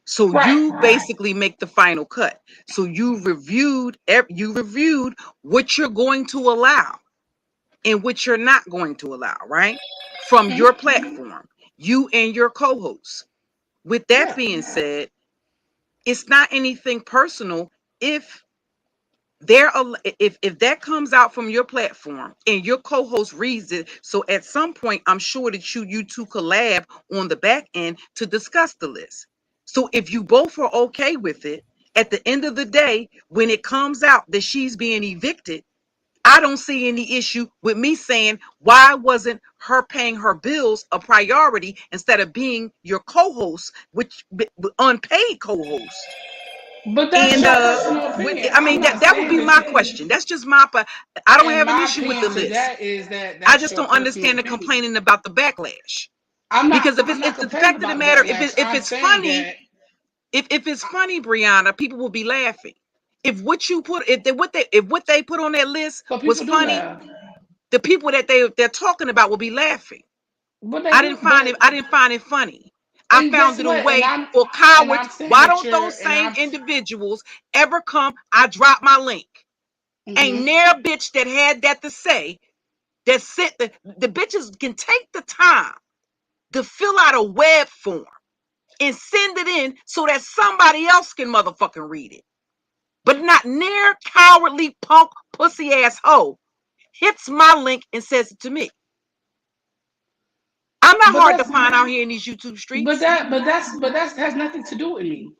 Speaker 2: So
Speaker 4: Right.
Speaker 2: you basically make the final cut. So you reviewed what you're going to allow and what you're not going to allow, right? From your
Speaker 4: Mhm.
Speaker 2: platform, you and your co-hosts. With that
Speaker 4: Yeah.
Speaker 2: being said, it's not anything personal if if that comes out from your platform and your co-host reads it. So at some point, I'm sure that you two collab on the back end to discuss the list. So if you both are okay with it, at the end of the day, when it comes out that she's being evicted, I don't see any issue with me saying why wasn't her paying her bills a priority instead of being your co-host, which unpaid co-host.
Speaker 4: But that's
Speaker 2: And
Speaker 4: your personal opinion.
Speaker 2: I
Speaker 4: I'm
Speaker 2: mean
Speaker 4: not
Speaker 2: that would
Speaker 4: saying
Speaker 2: be
Speaker 4: that
Speaker 2: my
Speaker 4: you can.
Speaker 2: question. That's just my. I don't
Speaker 4: And
Speaker 2: have an
Speaker 4: my
Speaker 2: issue with
Speaker 4: opinion
Speaker 2: the
Speaker 4: to
Speaker 2: list.
Speaker 4: that is that
Speaker 2: I
Speaker 4: that's
Speaker 2: just
Speaker 4: your
Speaker 2: don't
Speaker 4: personal
Speaker 2: understand the
Speaker 4: opinion.
Speaker 2: complaining about the backlash.
Speaker 4: I'm not.
Speaker 2: Because if
Speaker 4: I'm
Speaker 2: it's
Speaker 4: not
Speaker 2: the
Speaker 4: complaining
Speaker 2: fact of the
Speaker 4: about the
Speaker 2: matter,
Speaker 4: backlash.
Speaker 2: if
Speaker 4: I'm
Speaker 2: it's
Speaker 4: saying
Speaker 2: funny,
Speaker 4: that.
Speaker 2: if it's funny, Brianna, people will be laughing. If what you put, if what they put on that list
Speaker 4: But
Speaker 2: was
Speaker 4: people do
Speaker 2: funny,
Speaker 4: laugh.
Speaker 2: the people that they're talking about will be laughing.
Speaker 4: But they do. But
Speaker 2: I didn't find it funny. I
Speaker 4: and guess
Speaker 2: found it a
Speaker 4: what? And
Speaker 2: way
Speaker 4: I'm
Speaker 2: for
Speaker 4: and I'm
Speaker 2: cowards.
Speaker 4: saying
Speaker 2: Why
Speaker 4: that
Speaker 2: don't
Speaker 4: you're
Speaker 2: those
Speaker 4: and
Speaker 2: same
Speaker 4: I'm.
Speaker 2: individuals ever come? I drop my link. Ain't
Speaker 4: Mhm.
Speaker 2: near a bitch that had that to say that sent the bitches can take the time to fill out a web form and send it in so that somebody else can motherfucking read it. But not near cowardly punk pussy ass hoe hits my link and says it to me. I'm not
Speaker 4: But
Speaker 2: hard to
Speaker 4: that's
Speaker 2: find out here in these YouTube
Speaker 4: but
Speaker 2: streets.
Speaker 4: that but that's has nothing to do with me.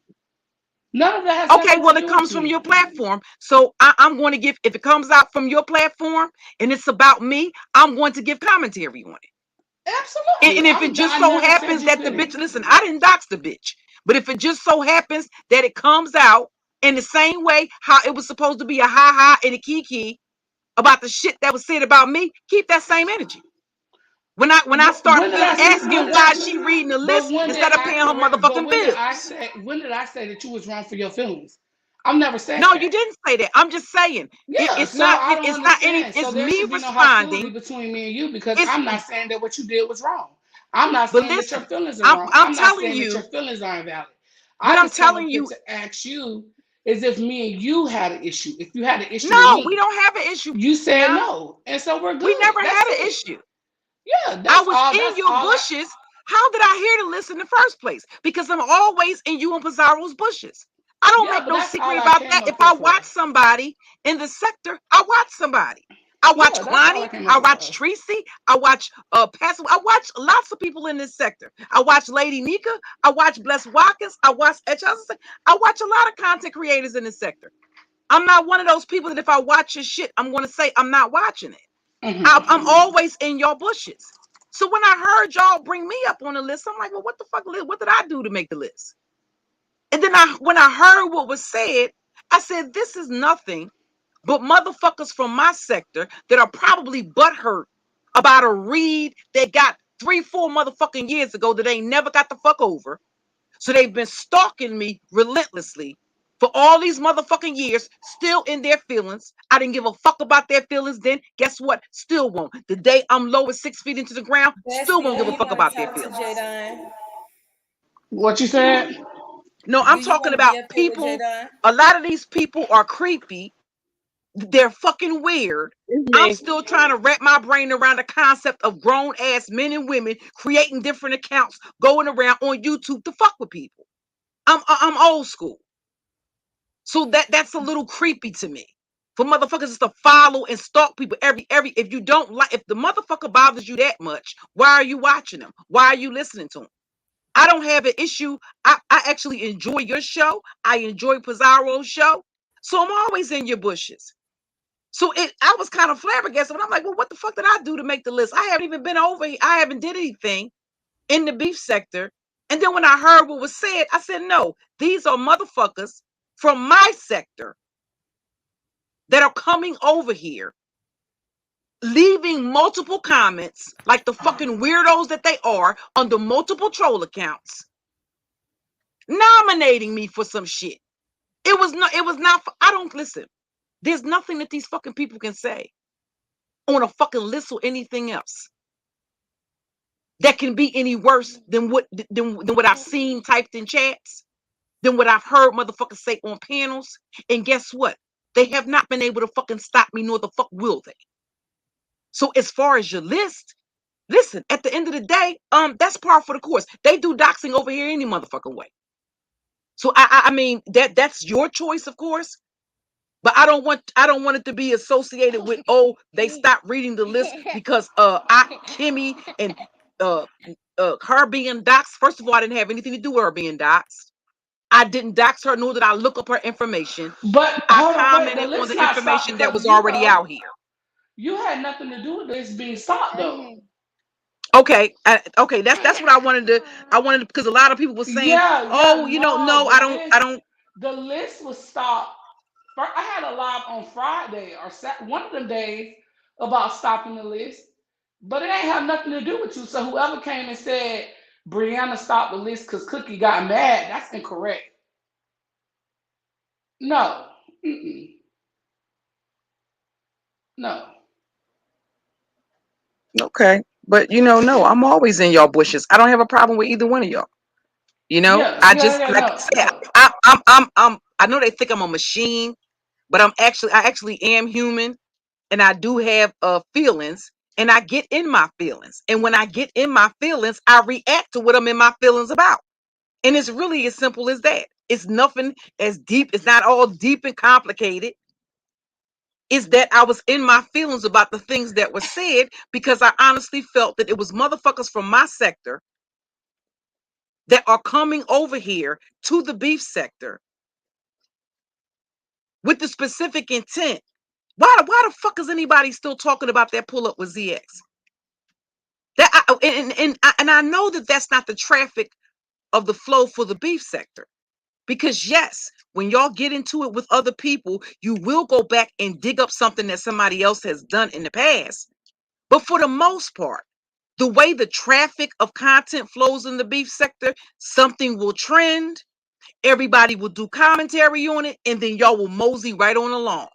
Speaker 4: None of that has
Speaker 2: Okay,
Speaker 4: nothing to
Speaker 2: well, it
Speaker 4: do with
Speaker 2: comes from
Speaker 4: me.
Speaker 2: your platform. So I'm going to give, if it comes out from your platform and it's about me, I'm going to give commentary on it.
Speaker 4: Absolutely.
Speaker 2: And if it just
Speaker 4: I
Speaker 2: so
Speaker 4: never said
Speaker 2: happens
Speaker 4: you
Speaker 2: that the
Speaker 4: couldn't.
Speaker 2: bitch, listen, I didn't dox the bitch, but if it just so happens that it comes out in the same way how it was supposed to be a ha ha and a kiki about the shit that was said about me, keep that same energy. When I start
Speaker 4: When did I say?
Speaker 2: asking why she reading the
Speaker 4: But
Speaker 2: list
Speaker 4: when did
Speaker 2: instead of
Speaker 4: I
Speaker 2: paying her
Speaker 4: correct? But
Speaker 2: motherfucking
Speaker 4: when did I
Speaker 2: bills.
Speaker 4: say? When did I say that you was wrong for your feelings? I've never said
Speaker 2: No, you
Speaker 4: that.
Speaker 2: didn't say that. I'm just saying
Speaker 4: Yeah.
Speaker 2: it's
Speaker 4: So
Speaker 2: not
Speaker 4: I don't
Speaker 2: it's not any,
Speaker 4: understand. So
Speaker 2: it's
Speaker 4: there
Speaker 2: me
Speaker 4: should be no hostility
Speaker 2: responding.
Speaker 4: between me and you because
Speaker 2: It's
Speaker 4: I'm not saying that what you did was wrong. I'm not
Speaker 2: but
Speaker 4: saying that your
Speaker 2: listen,
Speaker 4: feelings are wrong.
Speaker 2: I'm
Speaker 4: I'm not
Speaker 2: telling
Speaker 4: saying that your
Speaker 2: you
Speaker 4: feelings are invalid. I
Speaker 2: what I'm
Speaker 4: just came
Speaker 2: telling
Speaker 4: up here
Speaker 2: you.
Speaker 4: to ask you is if me and you had an issue. If you had an issue with
Speaker 2: No, we
Speaker 4: me,
Speaker 2: don't have an issue,
Speaker 4: you said
Speaker 2: Brianna.
Speaker 4: no, and so we're
Speaker 2: We
Speaker 4: good.
Speaker 2: never
Speaker 4: That's
Speaker 2: had an
Speaker 4: it.
Speaker 2: issue.
Speaker 4: Yeah,
Speaker 2: I
Speaker 4: that's
Speaker 2: was
Speaker 4: all.
Speaker 2: in
Speaker 4: That's
Speaker 2: your
Speaker 4: all.
Speaker 2: bushes. How did I hear the list in the first place? Because I'm always in you and Pizarro's bushes. I don't
Speaker 4: Yeah,
Speaker 2: make
Speaker 4: but
Speaker 2: no
Speaker 4: that's
Speaker 2: secret
Speaker 4: all I
Speaker 2: about
Speaker 4: came
Speaker 2: that.
Speaker 4: up
Speaker 2: If
Speaker 4: here
Speaker 2: I watch
Speaker 4: for.
Speaker 2: somebody in the sector, I watch somebody. I watch
Speaker 4: Yeah, that's all
Speaker 2: Kwani,
Speaker 4: I came up
Speaker 2: I
Speaker 4: here
Speaker 2: watch
Speaker 4: for.
Speaker 2: Tracy, I watch Pastor, I watch lots of people in this sector. I watch Lady Nika, I watch Bless Watkins, I watch I watch a lot of content creators in this sector. I'm not one of those people that if I watch your shit, I'm gonna say I'm not watching it. I'm
Speaker 4: Hmm.
Speaker 2: always in your bushes. So when I heard y'all bring me up on the list, I'm like, well, what the fuck? What did I do to make the list? And then when I heard what was said, I said, this is nothing but motherfuckers from my sector that are probably butthurt about a read they got 3, 4 motherfucking years ago that they never got the fuck over. So they've been stalking me relentlessly for all these motherfucking years, still in their feelings. I didn't give a fuck about their feelings then. Guess what? Still won't. The day I'm low as 6 feet into the ground, still
Speaker 1: Bestie,
Speaker 2: won't
Speaker 1: do
Speaker 2: give a
Speaker 1: you
Speaker 2: fuck
Speaker 1: want to
Speaker 2: about their
Speaker 1: talk to
Speaker 2: feelings.
Speaker 1: Jadon?
Speaker 4: What you said?
Speaker 2: No,
Speaker 1: Do
Speaker 2: I'm
Speaker 1: you
Speaker 2: talking
Speaker 1: want to be
Speaker 2: about
Speaker 1: up here with
Speaker 2: people.
Speaker 1: Jadon?
Speaker 2: A lot of these people are creepy. They're fucking weird.
Speaker 3: It's
Speaker 2: I'm
Speaker 3: me.
Speaker 2: still trying to wrap my brain around the concept of grown ass men and women creating different accounts, going around on YouTube to fuck with people. I'm old school. So that's a little creepy to me. For motherfuckers just to follow and stalk people every if you don't like, if the motherfucker bothers you that much, why are you watching them? Why are you listening to them? I don't have an issue. I actually enjoy your show. I enjoy Pizarro's show. So I'm always in your bushes. So I was kind of flabbergasted. And I'm like, well, what the fuck did I do to make the list? I haven't even been over here. I haven't did anything in the beef sector. And then when I heard what was said, I said, no, these are motherfuckers from my sector that are coming over here, leaving multiple comments like the fucking weirdos that they are under multiple troll accounts, nominating me for some shit. It was not, I don't listen. There's nothing that these fucking people can say on a fucking list or anything else that can be any worse than what I've seen typed in chats, than what I've heard motherfuckers say on panels. And guess what? They have not been able to fucking stop me, nor the fuck will they. So as far as your list, listen, at the end of the day, that's par for the course. They do doxing over here any motherfucking way. So I mean that's your choice, of course. But I don't want it to be associated with, oh, they stopped reading the list because Kimmy and uh her being doxed. First of all, I didn't have anything to do with her being doxed. I didn't dox her, nor did I look up her information.
Speaker 4: But
Speaker 2: I
Speaker 4: hold on, wait. The
Speaker 2: commented on
Speaker 4: list
Speaker 2: the
Speaker 4: not stopped
Speaker 2: information that
Speaker 4: because
Speaker 2: was
Speaker 4: of you
Speaker 2: already
Speaker 4: though.
Speaker 2: out here.
Speaker 4: You had nothing to do with this being stopped though.
Speaker 2: Okay, okay, that's what I wanted to because a lot of people were saying,
Speaker 4: Yeah, yeah,
Speaker 2: oh,
Speaker 4: no.
Speaker 2: no, I don't.
Speaker 4: The list was stopped. I had a live on Friday or one of them days about stopping the list, but it ain't have nothing to do with you. So whoever came and said Brianna stopped the list because Cookie got mad, that's incorrect. No. Mm-mm. No.
Speaker 2: Okay. But no, I'm always in y'all bushes. I don't have a problem with either one of y'all.
Speaker 4: Yeah,
Speaker 2: I
Speaker 4: yeah,
Speaker 2: just,
Speaker 4: yeah,
Speaker 2: like I
Speaker 4: no,
Speaker 2: said,
Speaker 4: no.
Speaker 2: I know they think I'm a machine, but I actually am human, and I do have feelings, and I get in my feelings. And when I get in my feelings, I react to what I'm in my feelings about. And it's really as simple as that. It's nothing as deep, it's not all deep and complicated. Is that I was in my feelings about the things that were said because I honestly felt that it was motherfuckers from my sector that are coming over here to the beef sector with the specific intent. Why the fuck is anybody still talking about that pull up with ZX? And I know that that's not the traffic of the flow for the beef sector. Because yes, when y'all get into it with other people, you will go back and dig up something that somebody else has done in the past. But for the most part, the way the traffic of content flows in the beef sector, something will trend, everybody will do commentary on it, and then y'all will mosey right on along.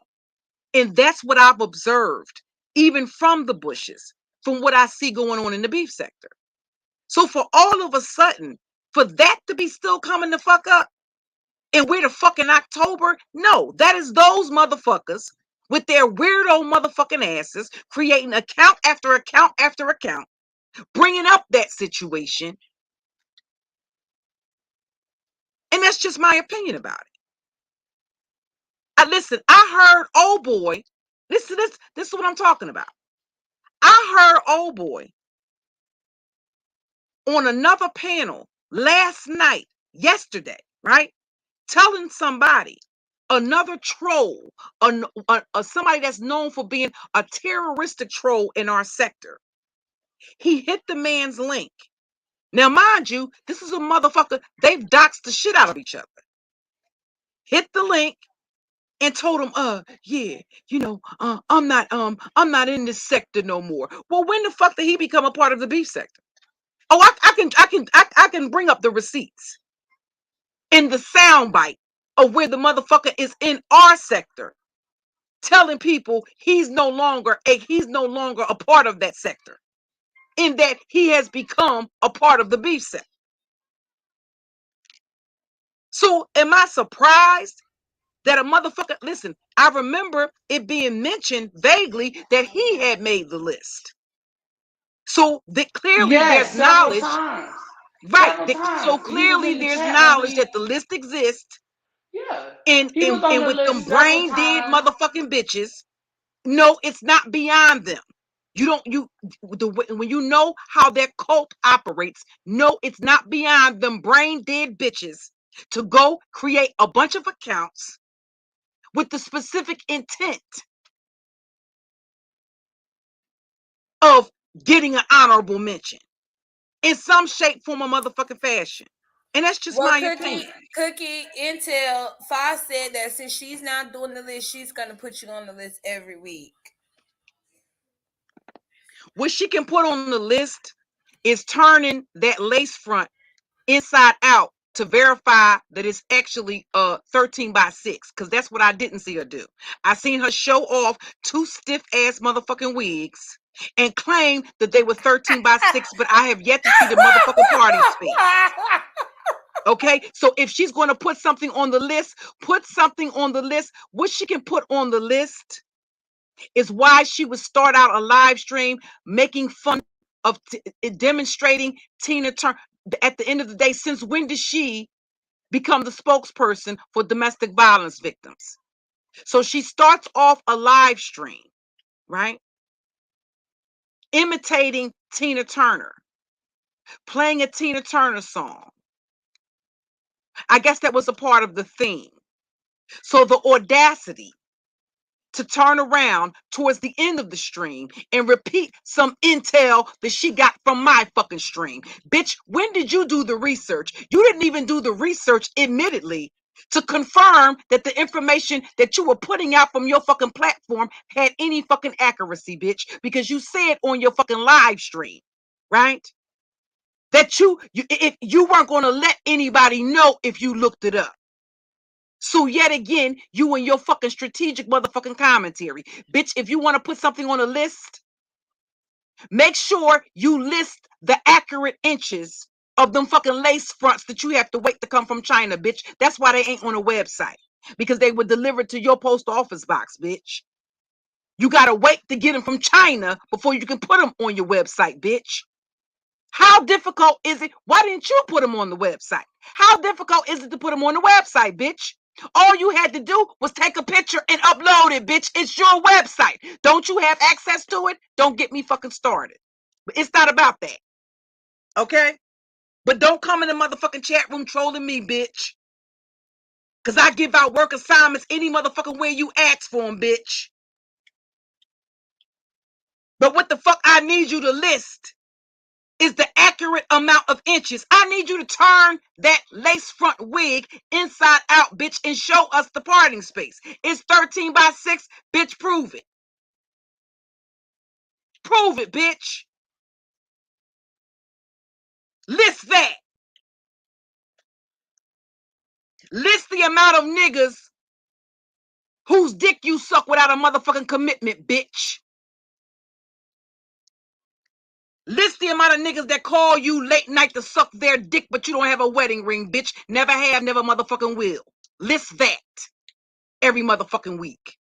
Speaker 2: And that's what I've observed, even from the bushes, from what I see going on in the beef sector. So for all of a sudden, for that to be still coming the fuck up, and we're the fucking October, no, that is those motherfuckers with their weirdo motherfucking asses creating account after account after account, bringing up that situation. And that's just my opinion about it. Listen, I heard old boy. This is what I'm talking about. I heard old boy on another panel last night, yesterday, right? Telling somebody, another troll, somebody that's known for being a terroristic troll in our sector. He hit the man's link. Now, mind you, this is a motherfucker. They've doxed the shit out of each other. Hit the link and told him, yeah, I'm not in this sector no more. Well, when the fuck did he become a part of the beef sector? Oh, I can bring up the receipts in the soundbite of where the motherfucker is in our sector, telling people he's no longer a part of that sector, in that he has become a part of the beef sector. So am I surprised that a motherfucker, listen, I remember it being mentioned vaguely that he had made the list. So that clearly
Speaker 4: Yes,
Speaker 2: there's
Speaker 4: several
Speaker 2: knowledge,
Speaker 4: times.
Speaker 2: right?
Speaker 4: Several
Speaker 2: So
Speaker 4: times. He was
Speaker 2: clearly
Speaker 4: in the
Speaker 2: there's
Speaker 4: chat when
Speaker 2: knowledge that
Speaker 4: we,
Speaker 2: the list exists,
Speaker 4: yeah.
Speaker 2: and
Speaker 4: He was
Speaker 2: and,
Speaker 4: on
Speaker 2: and
Speaker 4: the
Speaker 2: with them
Speaker 4: list several
Speaker 2: brain dead
Speaker 4: times.
Speaker 2: motherfucking bitches. No, it's not beyond them. When you know how their cult operates, no, it's not beyond them brain dead bitches to go create a bunch of accounts with the specific intent of getting an honorable mention in some shape, form, or motherfucking fashion. And that's just my opinion.
Speaker 1: Cookie Intel Fox said that since she's not doing the list, she's gonna put you on the list every week.
Speaker 2: What she can put on the list is turning that lace front inside out to verify that it's actually 13 by 6, because that's what I didn't see her do. I seen her show off 2 stiff ass motherfucking wigs and claim that they were 13 by 6, but I have yet to see the motherfucking party's feet. Okay, so if she's going to put something on the list, put something on the list. What she can put on the list is why she would start out a live stream making fun of demonstrating Tina Turner. At the end of the day, since when did she become the spokesperson for domestic violence victims? So she starts off a live stream, right? Imitating Tina Turner, playing a Tina Turner song. I guess that was a part of the theme. So the audacity to turn around towards the end of the stream and repeat some intel that she got from my fucking stream. Bitch, when did you do the research? You didn't even do the research, admittedly, to confirm that the information that you were putting out from your fucking platform had any fucking accuracy, bitch, because you said on your fucking live stream, right? That if you weren't going to let anybody know if you looked it up. So yet again, you and your fucking strategic motherfucking commentary. Bitch, if you want to put something on a list, make sure you list the accurate inches of them fucking lace fronts that you have to wait to come from China, bitch. That's why they ain't on a website. Because they were delivered to your post office box, bitch. You gotta wait to get them from China before you can put them on your website, bitch. How difficult is it? Why didn't you put them on the website? How difficult is it to put them on the website, bitch? All you had to do was take a picture and upload it, bitch. It's your website. Don't you have access to it? Don't get me fucking started. But it's not about that. Okay? But don't come in the motherfucking chat room trolling me, bitch. Because I give out work assignments any motherfucking way you ask for them, bitch. But what the fuck I need you to list is the accurate amount of inches. I need you to turn that lace front wig inside out, bitch, and show us the parting space. It's 13 by 6, bitch, prove it. Prove it, bitch. List that. List the amount of niggas whose dick you suck without a motherfucking commitment, bitch. List the amount of niggas that call you late night to suck their dick, but you don't have a wedding ring, bitch. Never have, never motherfucking will. List that every motherfucking week.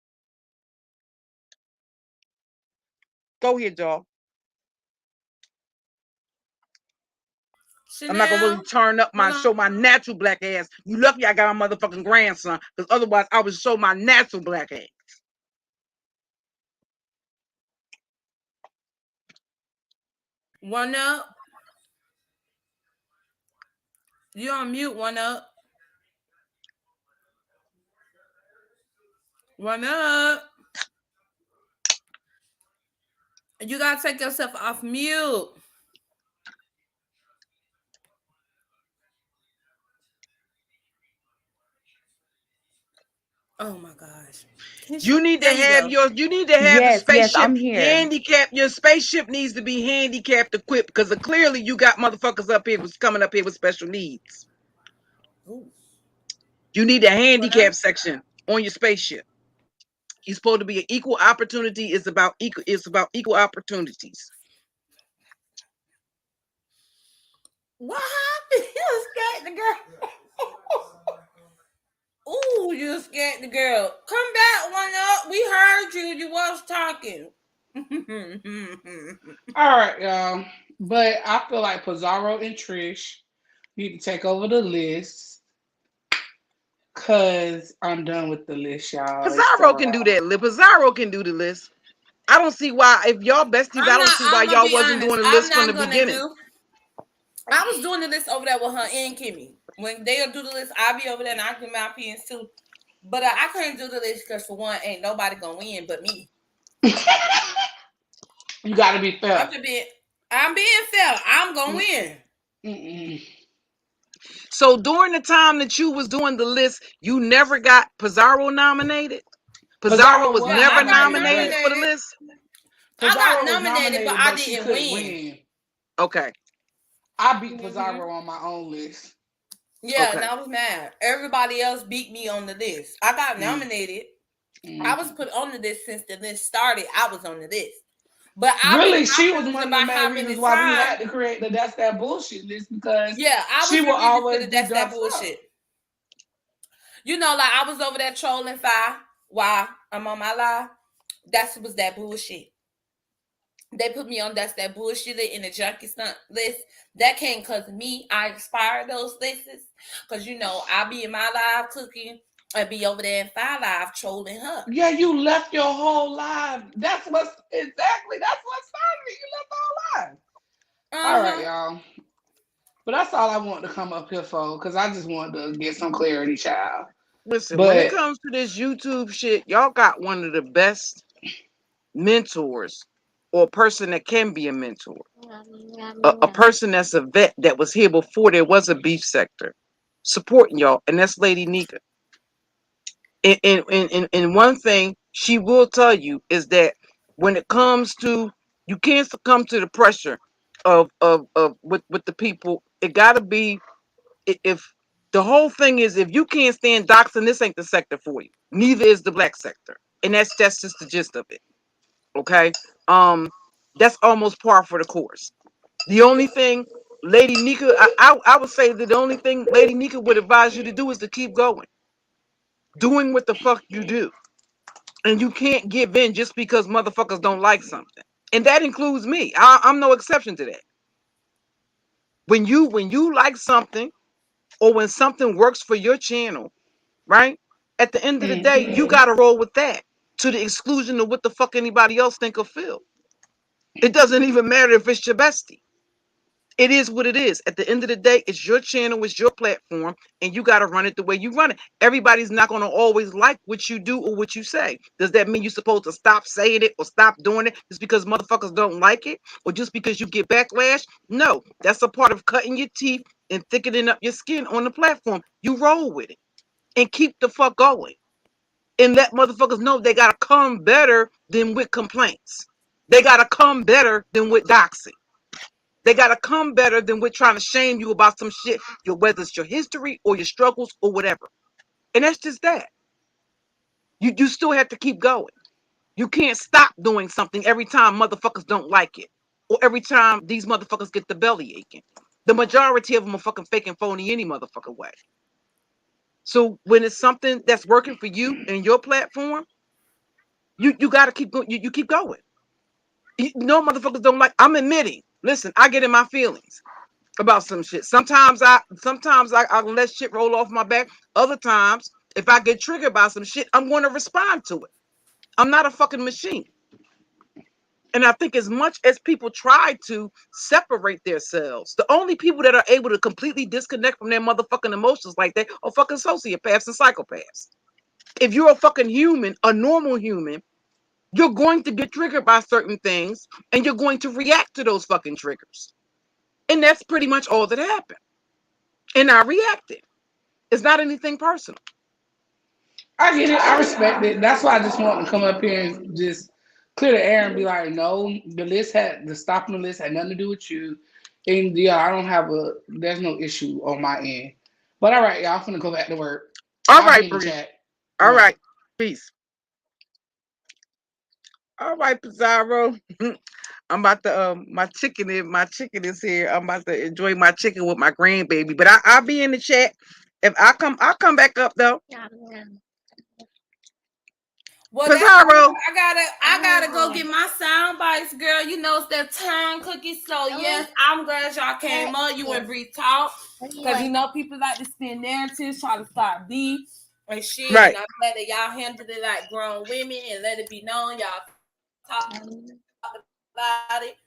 Speaker 2: Go ahead, y'all. I'm not gonna really turn up show my natural black ass. You lucky I got my motherfucking grandson, because otherwise I would show my natural black ass.
Speaker 1: One up. You on mute, one up. One up. You gotta take yourself off mute. Oh my gosh.
Speaker 2: You need to have the spaceship
Speaker 5: I'm here.
Speaker 2: handicapped. Your spaceship needs to be handicapped equipped, because clearly you got motherfuckers up here was coming up here with special needs.
Speaker 1: Ooh.
Speaker 2: You need a handicap section on your spaceship. You're supposed to be an equal opportunity. It's about equal opportunities.
Speaker 1: What happened? You scared the girl. Ooh, you scared the girl. Come back, one up. We heard you. You was talking.
Speaker 4: All right, y'all. But I feel like Pizarro and Trish need to take over the list, because I'm done with the list, y'all.
Speaker 2: Pizarro can do that. Pizarro can do the list. I don't see why, if y'all besties, I don't see why y'all wasn't doing the list from the beginning.
Speaker 1: I was doing the list over there with her and Kimmy. When they'll do the list, I'll be over there and I do my opinions too. But I couldn't do the list because, for one, ain't nobody gonna win but me.
Speaker 4: You gotta be fair.
Speaker 1: I'm being fair. I'm gonna win.
Speaker 4: Mm-mm.
Speaker 2: So during the time that you was doing the list, you never got Pizarro nominated? Pizarro was never nominated for the list?
Speaker 1: I got nominated, but I didn't win.
Speaker 2: Okay.
Speaker 4: I beat Pizarro on my own list.
Speaker 1: Yeah, okay. And I was mad. Everybody else beat me on the list. I got nominated. I was put on the list since the list started. I was on the list. But
Speaker 4: she was one of the main reasons why we had to create the That's That Bullshit list, because
Speaker 1: she will always do That's That Bullshit. You know, like I was over there trolling Fi while I'm on my live. That was that bullshit. They put me on That's That Bullshit in the junkie stunt list. That came because of me. I expired those lists. Because, you know, I'll be in my live cooking and be over there in Fi Live trolling her.
Speaker 4: Yeah, you left your whole life. That's what started it. You left the whole life. All right, y'all. But that's all I wanted to come up here for, because I just wanted to get some clarity, child.
Speaker 2: Listen, when it comes to this YouTube shit, y'all got one of the best mentors, or a person that can be a mentor. A person that's a vet that was here before there was a beef sector. supporting y'all, and that's Lady Nika. And one thing she will tell you is that when it comes to, you can't succumb to the pressure of with the people. It gotta be, if the whole thing is, if you can't stand doxing, this ain't the sector for you. Neither is the black sector. And that's just the gist of it. Okay. That's almost par for the course. The only thing Lady Nika, I would say that the only thing Lady Nika would advise you to do is to keep going, doing what the fuck you do. And you can't give in just because motherfuckers don't like something. And that includes me. I'm no exception to that. When you like something, or when something works for your channel, right? At the end of the day, you gotta roll with that, to the exclusion of what the fuck anybody else think or feel. It doesn't even matter if it's your bestie. It is what it is. At the end of the day, it's your channel, it's your platform, and you got to run it the way you run it. Everybody's not going to always like what you do or what you say. Does that mean you're supposed to stop saying it or stop doing it just because motherfuckers don't like it, or just because you get backlash? No, that's a part of cutting your teeth and thickening up your skin on the platform. You roll with it and keep the fuck going, and let motherfuckers know they got to come better than with complaints. They got to come better than with doxing. They got to come better than we're trying to shame you about some shit, whether it's your history or your struggles or whatever. And that's just that. You still have to keep going. You can't stop doing something every time motherfuckers don't like it, or every time these motherfuckers get the belly aching. The majority of them are fucking fake and phony any motherfucking way. So when it's something that's working for you and your platform, you got to keep going. You keep going. No motherfuckers don't like. I'm admitting. Listen, I get in my feelings about some shit. Sometimes I let shit roll off my back. Other times, if I get triggered by some shit, I'm going to respond to it. I'm not a fucking machine. And I think as much as people try to separate themselves, the only people that are able to completely disconnect from their motherfucking emotions like that are fucking sociopaths and psychopaths. If you're a fucking human, a normal human, you're going to get triggered by certain things, and you're going to react to those fucking triggers. And that's pretty much all that happened. And I reacted. It's not anything personal.
Speaker 4: I get it. I respect it. That's why I just want to come up here and just clear the air and be like, no, the stopping the list had nothing to do with you. And yeah, there's no issue on my end. But all right, y'all, I'm finna go back to work.
Speaker 2: All
Speaker 4: I'll be
Speaker 2: right,
Speaker 4: in the
Speaker 2: Bree.
Speaker 4: chat.
Speaker 2: All
Speaker 4: Yeah.
Speaker 2: right. Peace. All right, Pizarro. I'm about to my chicken is here. I'm about to enjoy my chicken with my grandbaby. But I'll be in the chat. If I'll come back up though.
Speaker 1: Well,
Speaker 2: Pizarro.
Speaker 1: I gotta go get my sound bites, girl. You know it's that time, Cookie. So yes, I'm glad y'all came up. You and Bree talk, because you know people like to spin narratives, try to start beef and shit.
Speaker 2: Right.
Speaker 1: And I'm glad that y'all handled it like grown women and let it be known y'all talked about it.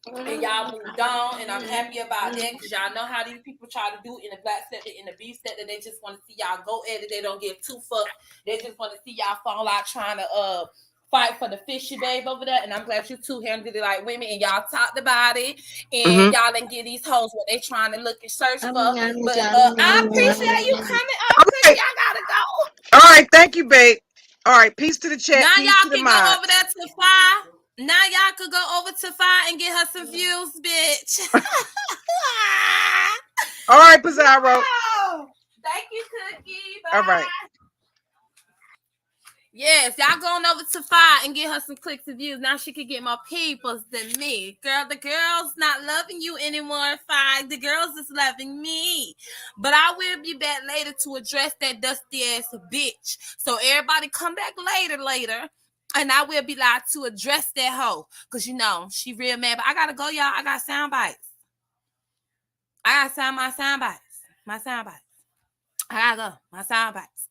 Speaker 1: And y'all moved on, and I'm happy about that, because y'all know how these people try to do in the black sector, in the beef sector. They just want to see y'all go at it. They don't give two fucks. They just want to see y'all fall out trying to fight for the fishy babe over there. And I'm glad you two handled it like women, and y'all talked about it, and y'all didn't give these hoes what they trying to look and search for. But I appreciate you coming up, Cookie. I gotta go.
Speaker 2: All right, thank you, babe. All right, peace to the chat.
Speaker 1: Now
Speaker 2: Peace
Speaker 1: y'all
Speaker 2: to the
Speaker 1: can
Speaker 2: mind.
Speaker 1: go over there to Fire. Now y'all could go over to Fire and get her some views, bitch.
Speaker 2: All right, Pizarro.
Speaker 1: Oh, thank you, Cookie. Bye.
Speaker 2: All right.
Speaker 1: Yes, y'all going over to Fire and get her some clicks and views. Now she could get more peoples than me. Girl, the girls not loving you anymore, Fire. The girls is loving me. But I will be back later to address that dusty ass bitch. So everybody come back later. And I will be live to address that hoe. Because, you know, she real mad. But I got to go, y'all. I got sound bites. I got my sound bites. I got to go. My sound bites.